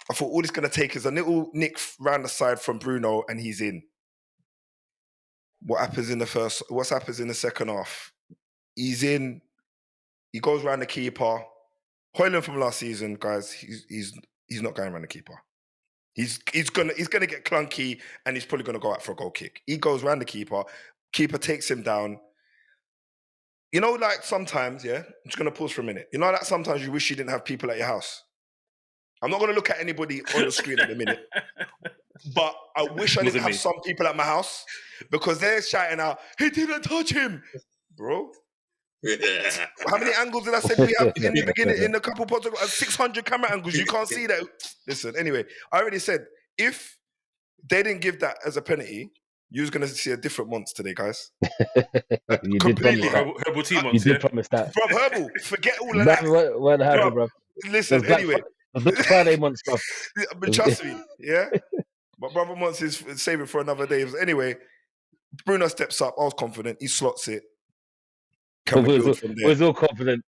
I thought all it's going to take is a little nick round the side from Bruno and he's in. What happens in the second half? He's in. He goes round the keeper. Højlund from last season, guys, he's not going around the keeper. He's gonna get clunky, and he's probably gonna go out for a goal kick. He goes around the keeper takes him down. You know, like sometimes, yeah. I'm just gonna pause for a minute. You know, like sometimes you wish you didn't have people at your house. I'm not gonna look at anybody on the screen at the minute, but I wish I didn't have some people at my house because they're shouting out, "He didn't touch him, bro." How many angles did I say we have in the beginning? In a couple pods, 600 camera angles. You can't see that. Listen, anyway, I already said if they didn't give that as a penalty, you was gonna see a different monster today, guys. You Completely. did promise that. Herbal tea You months, did yeah? promise that. Bro, Herbal, forget all of that. What happened, bro? Listen, anyway. The Friday months, bro. But trust me, yeah? My brother wants his save it for another day. Anyway, Bruno steps up. I was confident. He slots it. Can we build from there? Was all confident.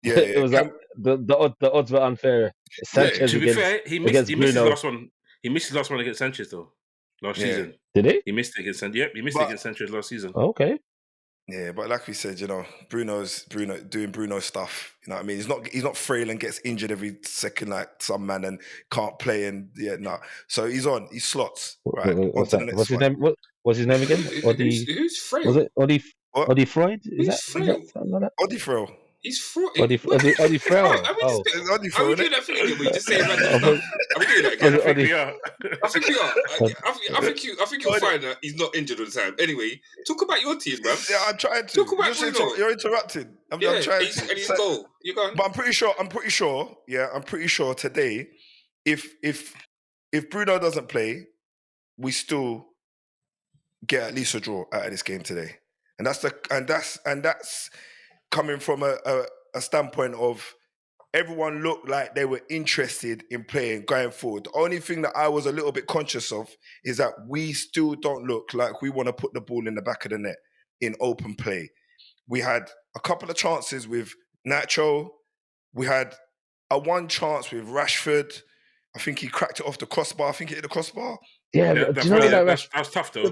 Yeah, It was like the odds were unfair. Sanchez To be fair, he missed his last one. He missed his last one against Sanchez though. Last season. Did he? He missed it against Sanchez. Yep, he missed it against Sanchez last season. Okay. Yeah, but like we said, you know, Bruno doing Bruno stuff. You know what I mean? He's not frail and gets injured every second like some man and can't play and So he slots. Right. What's his name? What was his name again? Who's frail? Was it Odie Freud? Is that something like that? Odie Frail. He's frail. Odie Frail. Are we doing that thing again? We just say random stuff. Are we doing that again? I think we are. I think you'll find that he's not injured all the time. Anyway, talk about your team, man. Yeah, I'm trying to. Talk about Bruno. You're interrupting. I'm trying to. And he's goal. You're going. But I'm pretty sure. Yeah, I'm pretty sure today, if Bruno doesn't play, we still get at least a draw out of this game today, and that's coming from a standpoint of everyone looked like they were interested in playing going forward. The only thing that I was a little bit conscious of is that we still don't look like we want to put the ball in the back of the net in open play. We had a couple of chances with Nacho. We had a one chance with Rashford. I think he cracked it off the crossbar. I think it hit the crossbar. Yeah, that was tough though.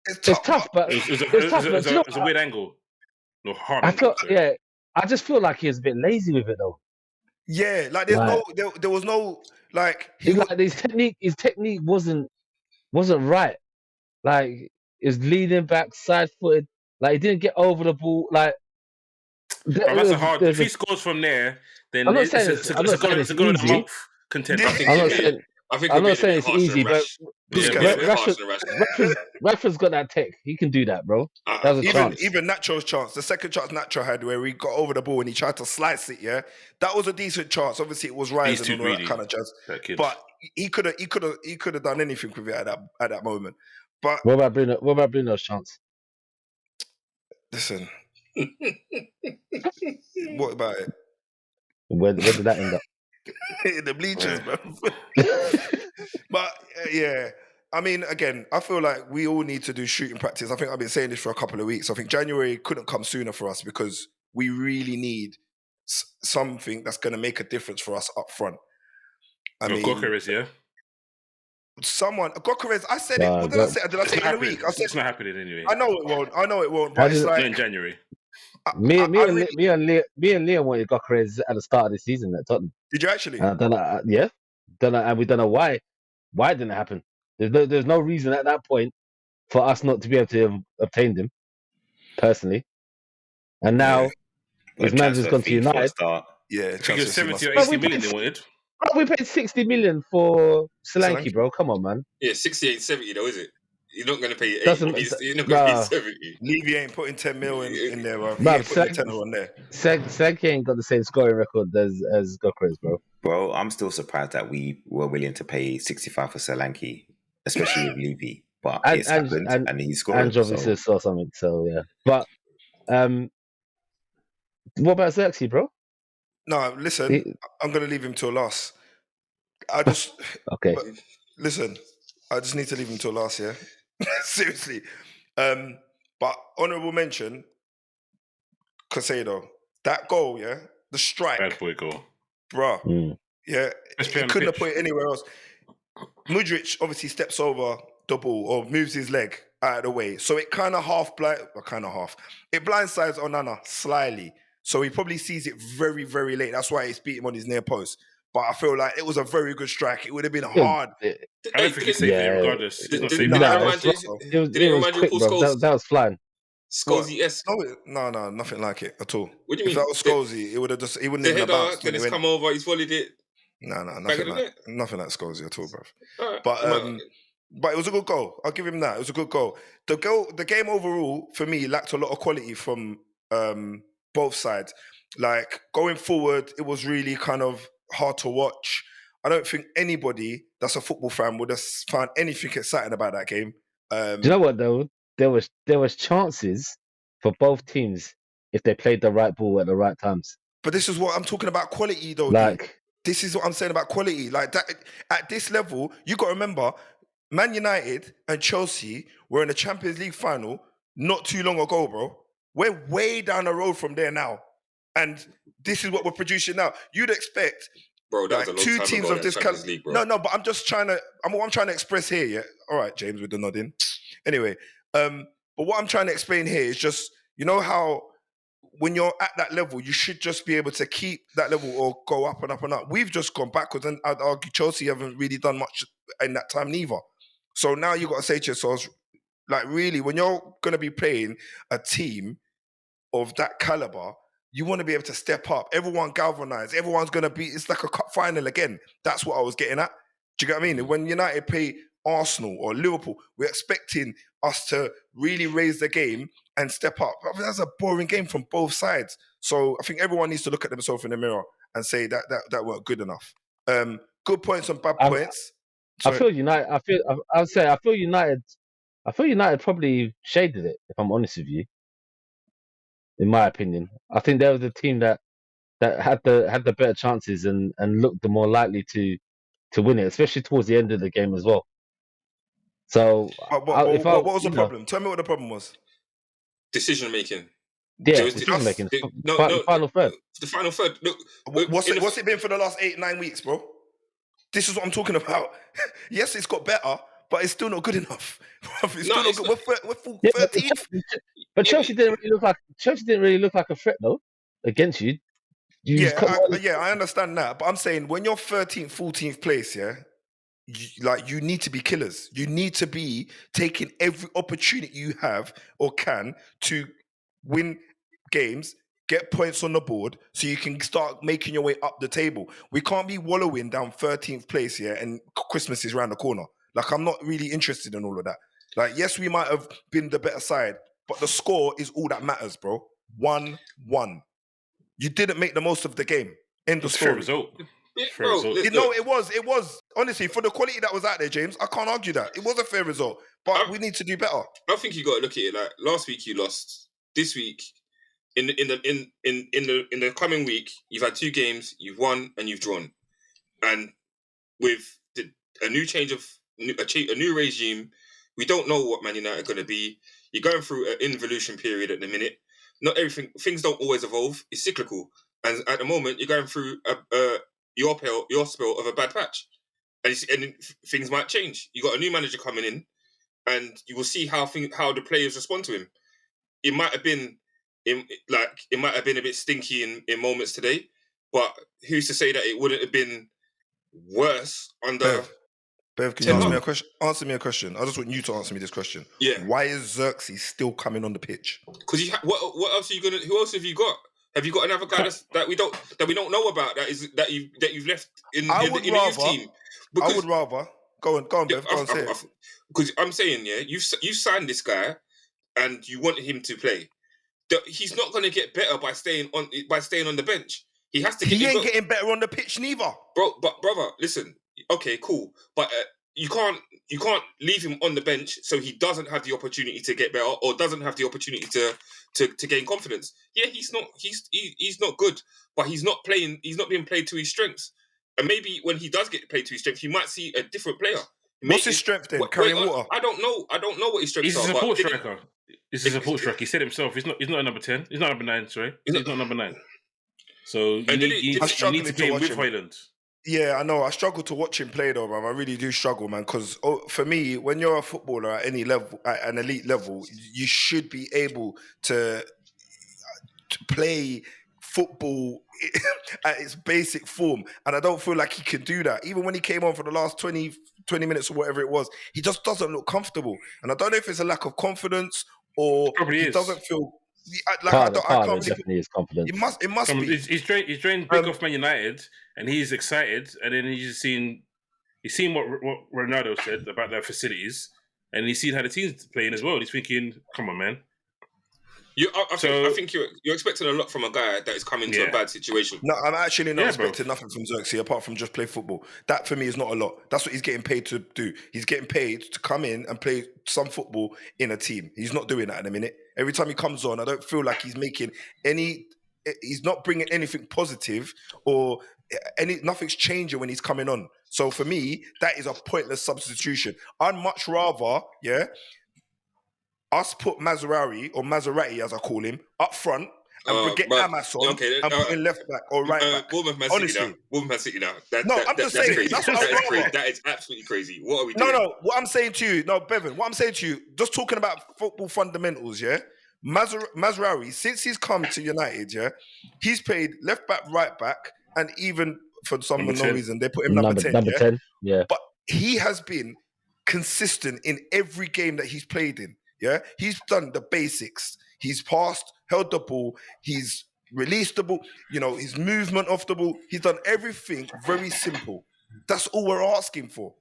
It's tough, but it was a weird angle. No hard. I just feel like he was a bit lazy with it though. Yeah, like there was no like his technique wasn't right. Like is leaning back, side footed. Like he didn't get over the ball. Like that's a hard. If he scores from there, then it's a goal in the month contender. I'm not saying it's easy, but Rashford's got that tech. He can do that, bro. That was a chance. Even Nacho's chance, the second chance Nacho had where he got over the ball and he tried to slice it, yeah? That was a decent chance. Obviously, it was rising and all that kind of jazz. But he could have done anything with it at that moment. But what about Bruno? What about Bruno's chance? Listen. What about it? Where did that end up? In the bleachers, bro. But yeah, I mean, again, I feel like we all need to do shooting practice. I think I've been saying this for a couple of weeks. I think January couldn't come sooner for us because we really need something that's going to make a difference for us up front. I mean, Gokeres, yeah. Gokeres. I said it. What did I say? Did I say it in a week? I said it's not happening anyway. I know it won't. But it's like in January. Me and Liam wanted Gokeres at the start of the season at Tottenham. Did you actually? And we don't know why. Why it didn't happen? There's no reason at that point for us not to be able to have obtained him, personally. And now his manager's gone to United. Yeah, I think it was 70 or 80 million they wanted. Bro, we paid 60 million for Solanke, bro. Come on, man. Yeah, 68, 70 though, is it? You're not going to pay 80. You're not going to pay 70. Levy ain't putting 10 mil in there, bro. He ain't putting 10 on there. Solanke ain't got the same scoring record as Gokeres, bro. Bro, I'm still surprised that we were willing to pay 65 for Solanke, especially with Levy. But it's happened, and he's scored. And obviously saw something, so yeah. But what about Xerxes, bro? No, listen, I'm going to leave him till last. Okay. Listen, I just need to leave him till last, yeah? Seriously. But honourable mention, Caicedo. That goal, yeah? The strike. Bad boy goal. Bruh. Yeah, he couldn't have put it anywhere else. Mudryk obviously steps over the ball or moves his leg out of the way. So it kind of it blindsides Onana slyly. So he probably sees it very, very late. That's why it's beat him on his near post. but I feel like it was a very good strike. It would have been hard. I don't think he's safe here regardless. He's not safe. Did Nah, it remind you? It was Paul quick, bro. Scholes? That was flying. Scholesy-esque. No, nothing like it at all. What do you If mean? that was Scholesy, it would have just, he wouldn't The even have header, bounced. then it's come over, he's volleyed it. No, Back of the nothing like Scholesy at all, bro. All right. But it was a good goal. I'll give him that. It was a good goal. The game overall for me lacked a lot of quality from both sides. Like going forward, it was really kind of hard to watch. I don't think anybody that's a football fan would have found anything exciting about that game. Do you know what though? There was chances for both teams if they played the right ball at the right times. But this is what I'm talking about quality, though. Like, this is what I'm saying about quality. Like that at this level, you got to remember, Man United and Chelsea were in the Champions League final not too long ago, bro. We're way down the road from there now, and this is what we're producing now. You'd expect, bro, that like, was a long two time teams ago, of this Champions kind. League, bro. No, but I'm just trying to. What I'm trying to express here, yeah. All right, James, with the nodding. Anyway, but what I'm trying to explain here is just, you know how when you're at that level, you should just be able to keep that level or go up and up and up. We've just gone backwards, and I'd argue Chelsea haven't really done much in that time neither. So now you got to say to yourselves, like, really, when you're going to be playing a team of that caliber, you want to be able to step up. Everyone galvanized. Everyone's going to be, it's like a cup final again. That's what I was getting at. Do you get what I mean? When United play Arsenal or Liverpool, we're expecting us to really raise the game and step up. I mean, that's a boring game from both sides. So I think everyone needs to look at themselves in the mirror and say that weren't good enough. Good points and bad points. I feel United. I feel United. I feel United probably shaded it. If I'm honest with you, in my opinion, I think they were the team that had the better chances and looked the more likely to win it, especially towards the end of the game as well. So, what was the problem? Tell me what the problem was. Decision making. Yeah, decision making. Final third. The final third. Look, what's it been for the last 8-9 weeks, bro? This is what I'm talking about. Yes, it's got better, but it's still not good enough. It's still not good. We're 13th. But Chelsea didn't really look like a threat though against you. I understand that, but I'm saying when you're 13th, 14th place, yeah, you need to be killers. You need to be taking every opportunity you have or can to win games, get points on the board, so you can start making your way up the table. We can't be wallowing down 13th place, yeah, and Christmas is around the corner. Like, I'm not really interested in all of that. Like, yes, we might have been the better side, but the score is all that matters, bro. 1-1. You didn't make the most of the game. End of story. Fair result. Yeah, Fair result. It was. Honestly, for the quality that was out there, James, I can't argue that. It was a fair result, but we need to do better. I think you got to look at it like last week you lost. This week, in the coming week, you've had 2 games, you've won and you've drawn, and with a new regime, we don't know what Man United are going to be. You're going through an involution period at the minute. Not everything, things don't always evolve. It's cyclical, and at the moment you're going through your spell of a bad patch, and things might change. You got a new manager coming in, and you will see how the players respond to him. It might have been a bit stinky in moments today, but who's to say that it wouldn't have been worse under? Bev, can you answer me a question? Answer me a question. I just want you to answer me this question. Yeah. Why is Xerxes still coming on the pitch? Because what else are you gonna? Who else have you got? Have you got another guy that we don't know about that you've left in the youth team? Because, I would rather go on, Bev. Go on, say it. Because I'm saying, yeah, you signed this guy and you want him to play. He's not going to get better by staying on the bench. He has to. He ain't getting better on the pitch neither, bro. But brother, listen. Okay, cool, but you can't leave him on the bench so he doesn't have the opportunity to get better or doesn't have the opportunity to gain confidence. Yeah, he's not good, but he's not being played to his strengths. And maybe when he does get played to his strengths, you might see a different player. What's his strength then? Carrying water? I don't know what his strengths are. He's a support striker. He's a support striker. He said himself. He's not a number 10. He's not number 9. Sorry, he's not number 9. So you need to play him with Højlund. Yeah, I know. I struggle to watch him play though, man. I really do struggle, man. Because for me, when you're a footballer at any level, at an elite level, you should be able to play football at its basic form. And I don't feel like he can do that. Even when he came on for the last 20 minutes or whatever it was, he just doesn't look comfortable. And I don't know if it's a lack of confidence or Probably he is. doesn't feel like Part I of can't it really. definitely is confidence. It must be. He's drained big off Man United, and he's excited. And then he's seen what Ronaldo said about their facilities, and he's seen how the team's playing as well. He's thinking, "Come on, man." I think you're expecting a lot from a guy that is coming to a bad situation. No, I'm actually not expecting bro. nothing from Xerxes apart from just play football. That for me is not a lot. That's what he's getting paid to do. He's getting paid to come in and play some football in a team. He's not doing that in a minute. Every time he comes on, I don't feel like he's making he's not bringing anything positive or nothing's changing when he's coming on. So for me, that is a pointless substitution. I'd much rather, us put Maserati as I call him, up front and get Amas on and put in left back or right back. Bournemouth Man City now. I'm just saying. Crazy. That's what I'm crazy. That is absolutely crazy. What are we doing? No. What I'm saying to you, Bevan, what I'm saying to you, just talking about football fundamentals, Maserati, since he's come to United, he's played left back, right back, and even for some unknown reason, they put him number 10. Number 10, yeah. But he has been consistent in every game that he's played in. Yeah, he's done the basics. He's passed, held the ball, he's released the ball, his movement off the ball. He's done everything very simple. That's all we're asking for.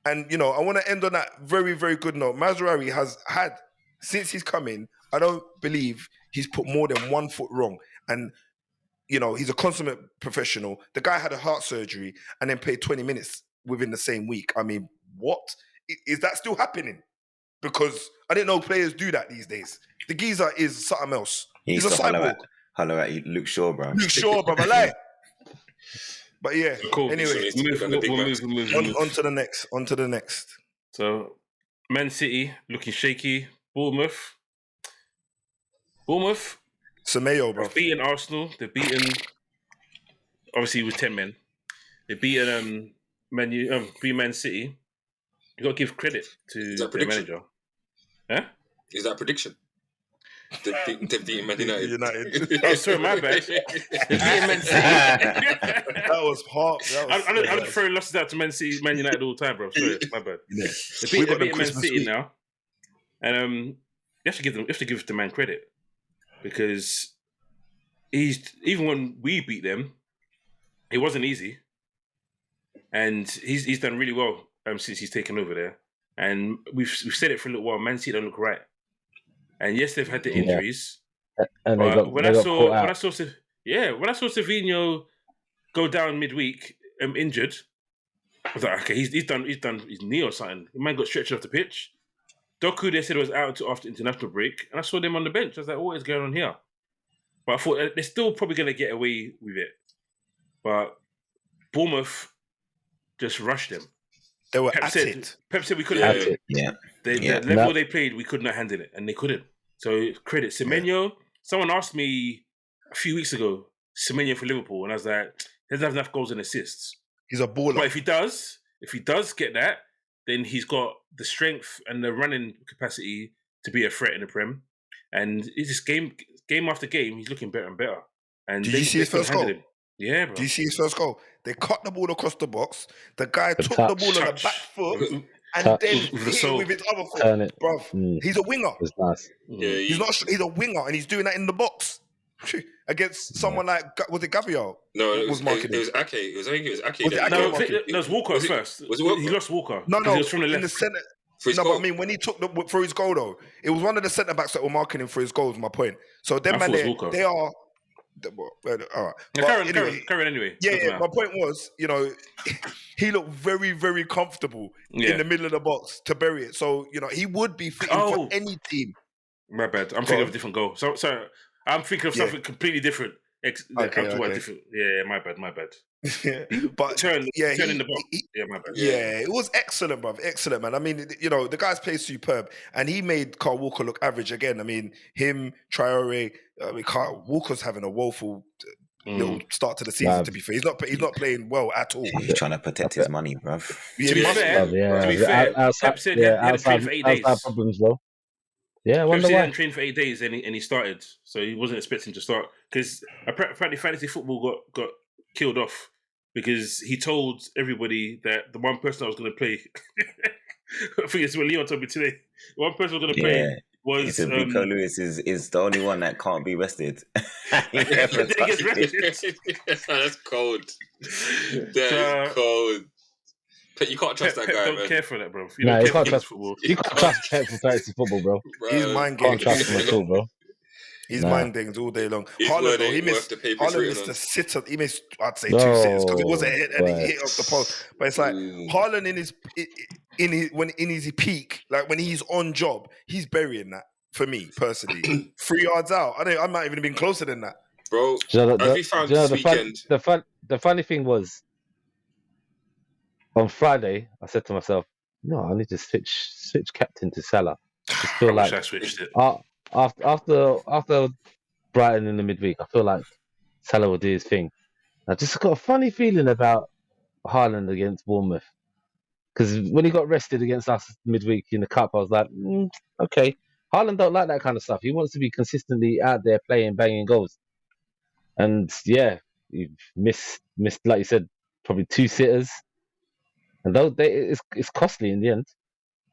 And, I want to end on that very, very good note. Maserati has had, since he's come in, I don't believe he's put more than 1 foot wrong. And, he's a consummate professional. The guy had a heart surgery and then played 20 minutes within the same week. I mean, what? Is that still happening? Because I didn't know players do that these days. The geezer is something else. He's a cyborg. Hello at you, Luke Shaw, bro. Luke Shaw, bro, I lie. But yeah, cool. Anyway, we'll move. On to the next. So, Man City looking shaky. Bournemouth. Semedo, bro. They've beaten Arsenal. They've beaten, obviously with 10 men. They've beaten Man City. You got to give credit to the manager. Huh? Is that a prediction? They've beaten Man United. Oh, sorry, my bad. They've beaten Man City. That was hard. I'm throwing losses out to Man United all the time, bro. Sorry, my bad. Yeah. They've beaten Man City now, and you have to give the man credit because even when we beat them, it wasn't easy, and he's done really well. Since he's taken over there, and we've said it for a little while. Man City don't look right, and yes, they've had the injuries. And when I saw Savinho go down midweek, injured, I was like, okay, he's done his knee or something. The man got stretched off the pitch. Doku, they said, was out until after international break, and I saw them on the bench. I was like, what is going on here? But I thought they're still probably going to get away with it. But Bournemouth just rushed them. They were Pep said we couldn't handle it. The level they played, we could not handle it, and they couldn't. So credit Semenyo. Someone asked me a few weeks ago, Semenyo for Liverpool, and I was like, he doesn't have enough goals and assists. He's a baller. But if he does get that, then he's got the strength and the running capacity to be a threat in the Prem. And it's just game after game, he's looking better and better. And did you see his first goal? Yeah, bro. Do you see his first goal? They cut the ball across the box. The guy took the ball on the back foot and then hit it with his other foot. Bro, he's a winger. It's nice. Yeah, He's a winger and he's doing that in the box against someone like, was it Gabriel? No, it was Ake. I think it was Ake. It was Walker first. Was it Walker? He lost Walker. No, he was from the left. In the centre. But I mean, when he took for his goal though, it was one of the centre backs that were marking him for his goals. My point. So them man, they are. All right. Carry on anyway. Yeah. My point was, he looked very, very comfortable in the middle of the box to bury it. So he would be fitting for any team. My bad. I'm thinking of a different goal. So I'm thinking of something completely different. Different. Yeah, my bad. But turn in the box. My bad. Yeah, it was excellent, bruv. Excellent, man. I mean, the guy's played superb, and he made Carl Walker look average again. I mean, him, Traore. Carl Walker's having a woeful little start to the season. To be fair, he's not playing well at all. He's trying to protect his money, bruv. To be fair, Pep said he hadn't trained for 8 days. Problems though. Yeah, I Pep wonder said he why. hadn't trained for 8 days and he started, so he wasn't expecting to start because apparently fantasy football got killed off because he told everybody that the one person I was going to play, I think it's what Leon told me today. The one person I was going to play He was said Rico Lewis is the only one that can't be rested. He never Then he gets touched it. rested. That's cold. That is cold. But you can't trust that guy, don't man. care for that, bro. Nah, you can't for trust football. You can't trust Pep for fantasy football, bro. He's mind games. Can't trust him at all, bro. He's Nah. mind things all day long. His Haaland, word though, he ain't worth missed. the paper it's Haaland written missed on. the sitter. He missed, I'd say, 2 sitters because it was a hit and he word. hit off the post. But it's like Haaland in his peak, like when he's on job, he's burying that for me personally. 3 yards out, I might even have been closer than that. Bro, Do you know, as we found this weekend. The funny thing was, on Friday, I said to myself, "No, I need to switch captain to Salah." I just feel I wish like I switched it. after Brighton in the midweek, I feel like Salah will do his thing. I just got a funny feeling about Haaland against Bournemouth because when he got rested against us midweek in the cup, I was like, okay, Haaland don't like that kind of stuff. He wants to be consistently out there playing, banging goals. And yeah, you've missed like you said, probably 2 sitters. And it's costly in the end.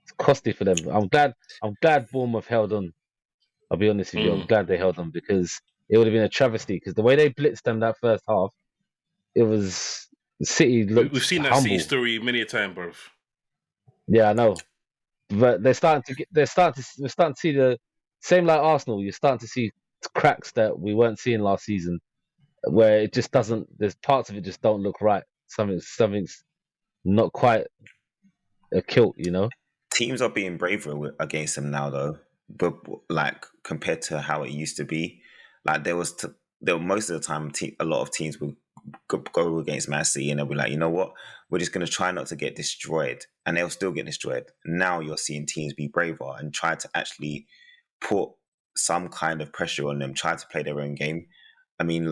It's costly for them. I'm glad Bournemouth held on. I'll be honest with you. I'm glad they held on because it would have been a travesty. Because the way they blitzed them that first half, it was City looked We've seen that humble. City story many a time, bro. Yeah, I know. But we're starting to see the same like Arsenal. You're starting to see cracks that we weren't seeing last season, where it just doesn't. There's parts of it just don't look right. Something's not quite a kilt, you know. Teams are being braver against them now, though. But like compared to how it used to be, like there was most of the time a lot of teams would go against Man City and they'll be like, you know what, we're just going to try not to get destroyed, and they'll still get destroyed. Now you're seeing teams be braver and try to actually put some kind of pressure on them, try to play their own game. I mean,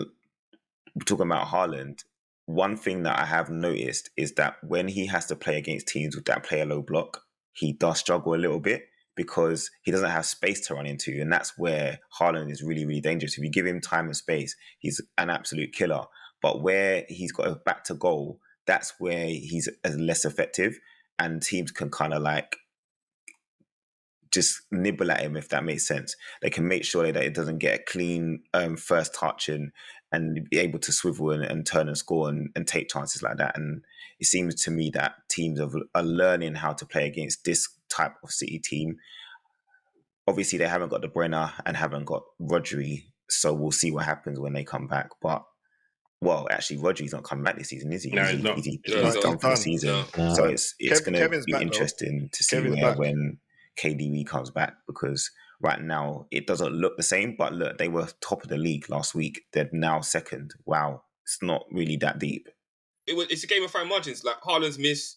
we're talking about Haaland. One thing that I have noticed is that when he has to play against teams that play a low block, he does struggle a little bit because he doesn't have space to run into. And that's where Haaland is really, really dangerous. If you give him time and space, he's an absolute killer. But where he's got a back to goal, that's where he's less effective. And teams can kind of like just nibble at him, if that makes sense. They can make sure that it doesn't get a clean first touch and be able to swivel and turn and score and take chances like that. And it seems to me that teams are learning how to play against this type of City team. Obviously, they haven't got De Bruyne and haven't got Rodri, so we'll see what happens when they come back. But, well, actually, Rodri's not coming back this season, is he? No, he's not. He's done for the season. No. So it's going to Kevin's be back, interesting to see when KDB comes back, because right now it doesn't look the same. But look, they were top of the league last week. They're now second. Wow, it's not really that deep. It's a game of fine margins. Like Haaland's miss.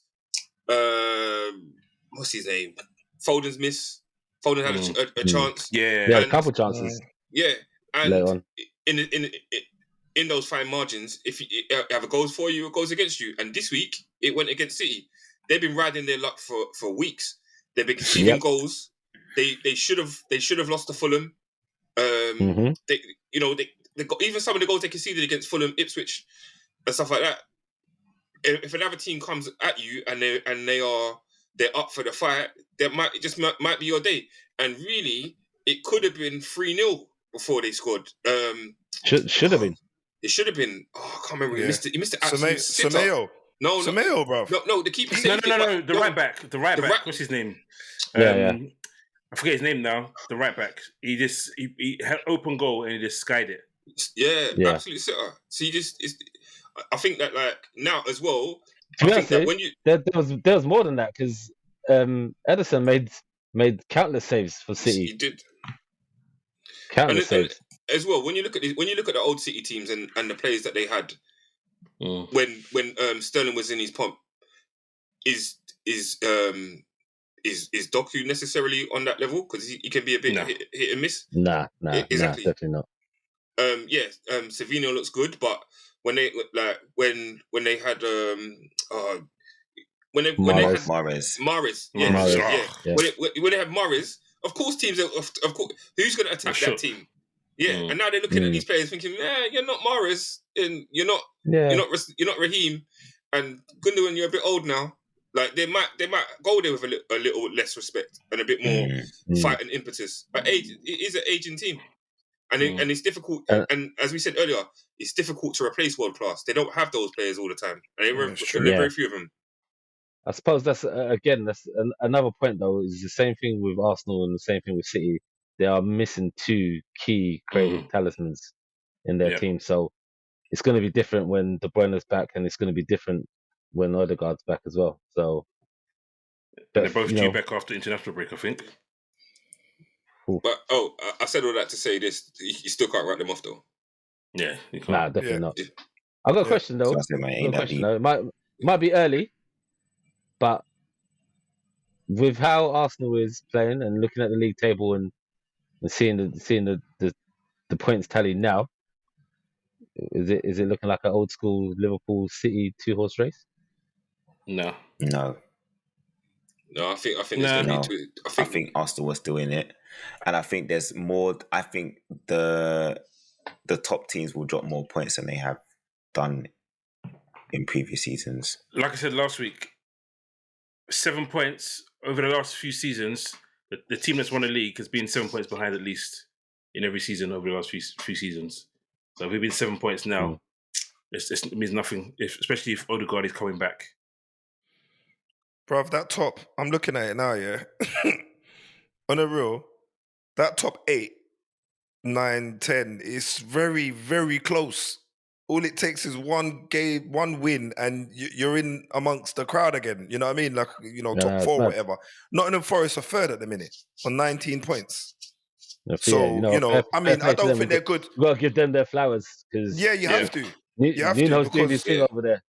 What's his name? Foden's miss. Foden had a chance. Yeah, a couple chances. Yeah, and later on. in those fine margins, if you have a goals for you, it goes against you. And this week it went against City. They've been riding their luck for weeks. They've been conceding goals. They should have lost to Fulham. They got, even some of the goals they conceded against Fulham, Ipswich, and stuff like that. If another team comes at you and they're up for the fight, that might be your day. And really, it could have been 3-0 before they scored. Should have been. It should have been. Oh, I can't remember. Yeah. He missed the absolute Semedo. Semedo, bro. No, the keeper. No. The right back. The right back. What's his name? Yeah. I forget his name now. The right back. He had open goal and he just skied it. Yeah. Absolute sitter. So I think that like now as well. To be honest, there was more than that because Ederson made countless saves for City. He did countless saves as well. When you look at the old City teams and the players that they had when Sterling was in his pomp, is Doku necessarily on that level? Because he can be a bit hit and miss. Nah, exactly. Definitely not. Savino looks good, but when they had Mahrez. When they have Mahrez, of course teams are, of course, who's going to attack that team? Yeah, and now they're looking at these players thinking, you're not Mahrez, and you're not Raheem, and Gundogan, you're a bit old now. Like they might go there with a little less respect and a bit more fight and impetus. But it is an aging team, and it's difficult. And as we said earlier, it's difficult to replace world class. They don't have those players all the time, and there are very few of them. I suppose that's another point though. Is the same thing with Arsenal and the same thing with City. They are missing two key creative talismans in their team, so it's going to be different when De Bruyne's back, and it's going to be different when Odegaard's back as well. So, they're both due back after international break, I think. But I said all that to say this: you still can't write them off, though. Yeah, you can't. Nah, definitely not. I've got a question though. It might be early, but with how Arsenal is playing and looking at the league table and seeing the points tally now, is it looking like an old school Liverpool City 2-horse race? No. I think there's going to be I think Arsenal was still in it, and I think there's more. I think the top teams will drop more points than they have done in previous seasons. Like I said last week, 7 points over the last few seasons. The team that's won the league has been 7 points behind at least in every season over the last few seasons. So if we've been 7 points now, it means nothing, especially if Odegaard is coming back. Bruv, that top, I'm looking at it now, yeah. On a real, that top 8, 9, 10 is very, very close. All it takes is one game, one win, and you're in amongst the crowd again. You know what I mean? Like, top 4, whatever. Nottingham Forest are third at the minute on 19 points. So, I don't think they're good. You've got to give them their flowers. You have to. You have to. Nuno's doing his thing over there.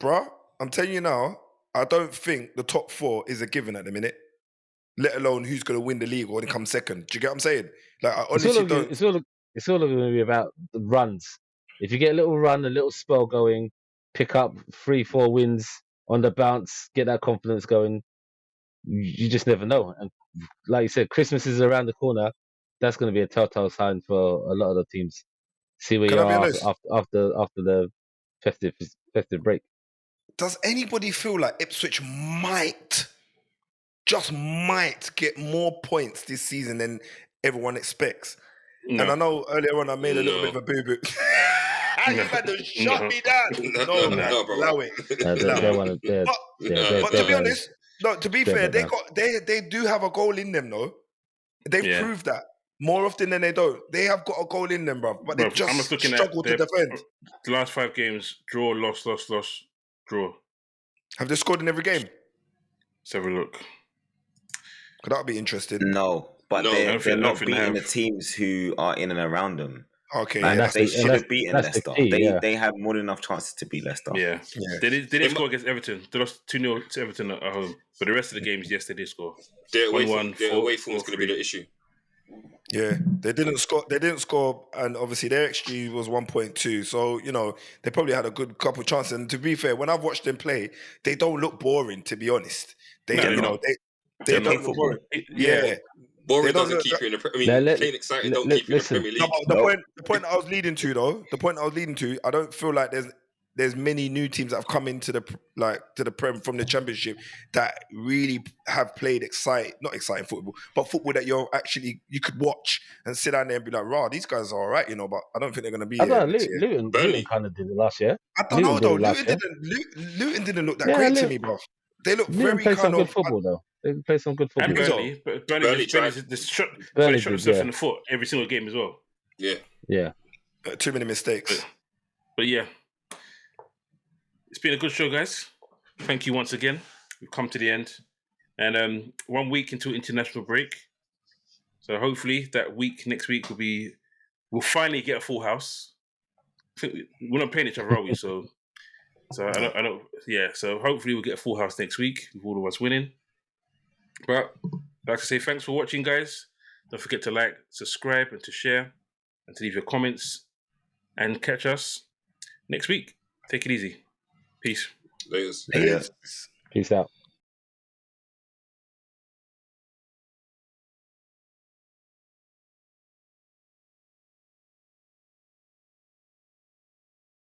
Bruh, I'm telling you now, I don't think the top 4 is a given at the minute, let alone who's going to win the league or come second. Do you get what I'm saying? Like, I honestly don't. It's all going to be about the runs. If you get a little run, a little spell going, pick up 3-4 wins on the bounce, get that confidence going, you just never know. And like you said, Christmas is around the corner. That's going to be a telltale sign for a lot of the teams. See where you are after the festive break. Does anybody feel like Ipswich might get more points this season than everyone expects? No. And I know earlier on I made a little bit of a boo-boo. You had to shut me down. No, bro. Allow it. But to be honest, to be fair, they do have a goal in them, though. They've proved that. More often than they don't. They have got a goal in them, bro. But they just struggle to defend. The last 5 games, draw, loss, draw. Have they scored in every game? Let's have a look. Could that be interesting? No, but they're not beating the teams who are in and around them. Okay, they should have beaten Leicester. They had more than enough chances to beat Leicester. Yeah. They did score against Everton. They lost 2-0 to Everton at home. But the rest of the games, yes, they did score. Their away form is going to be the issue. Yeah, they didn't score, and obviously their XG was 1.2. So they probably had a good couple of chances. And to be fair, when I've watched them play, they don't look boring. To be honest, they don't look boring. Boring doesn't keep you in the Premier League. Playing exciting don't keep you in the Premier League. The point I was leading to, I don't feel like there's many new teams that have come into the Prem from the Championship that really have played not exciting football, but football that you could watch and sit down there and be like, "Rah, these guys are all right," but I don't think they're going to be. Luton kind of did it last year. I don't know though. Luton didn't look that great to me, bro. They look very played some good football though. They play some good football. And Burnley shot himself in the foot every single game as well. Yeah. Too many mistakes. But yeah. It's been a good show, guys. Thank you once again. We've come to the end. And 1 week into international break. So hopefully next week we'll finally get a full house. I think we're not playing each other, are we? So I don't so hopefully we'll get a full house next week with all of us winning. But I'd like to say thanks for watching, guys. Don't forget to like, subscribe, and to share, and to leave your comments, and catch us next week. Take it easy. Peace. Laters. Peace out.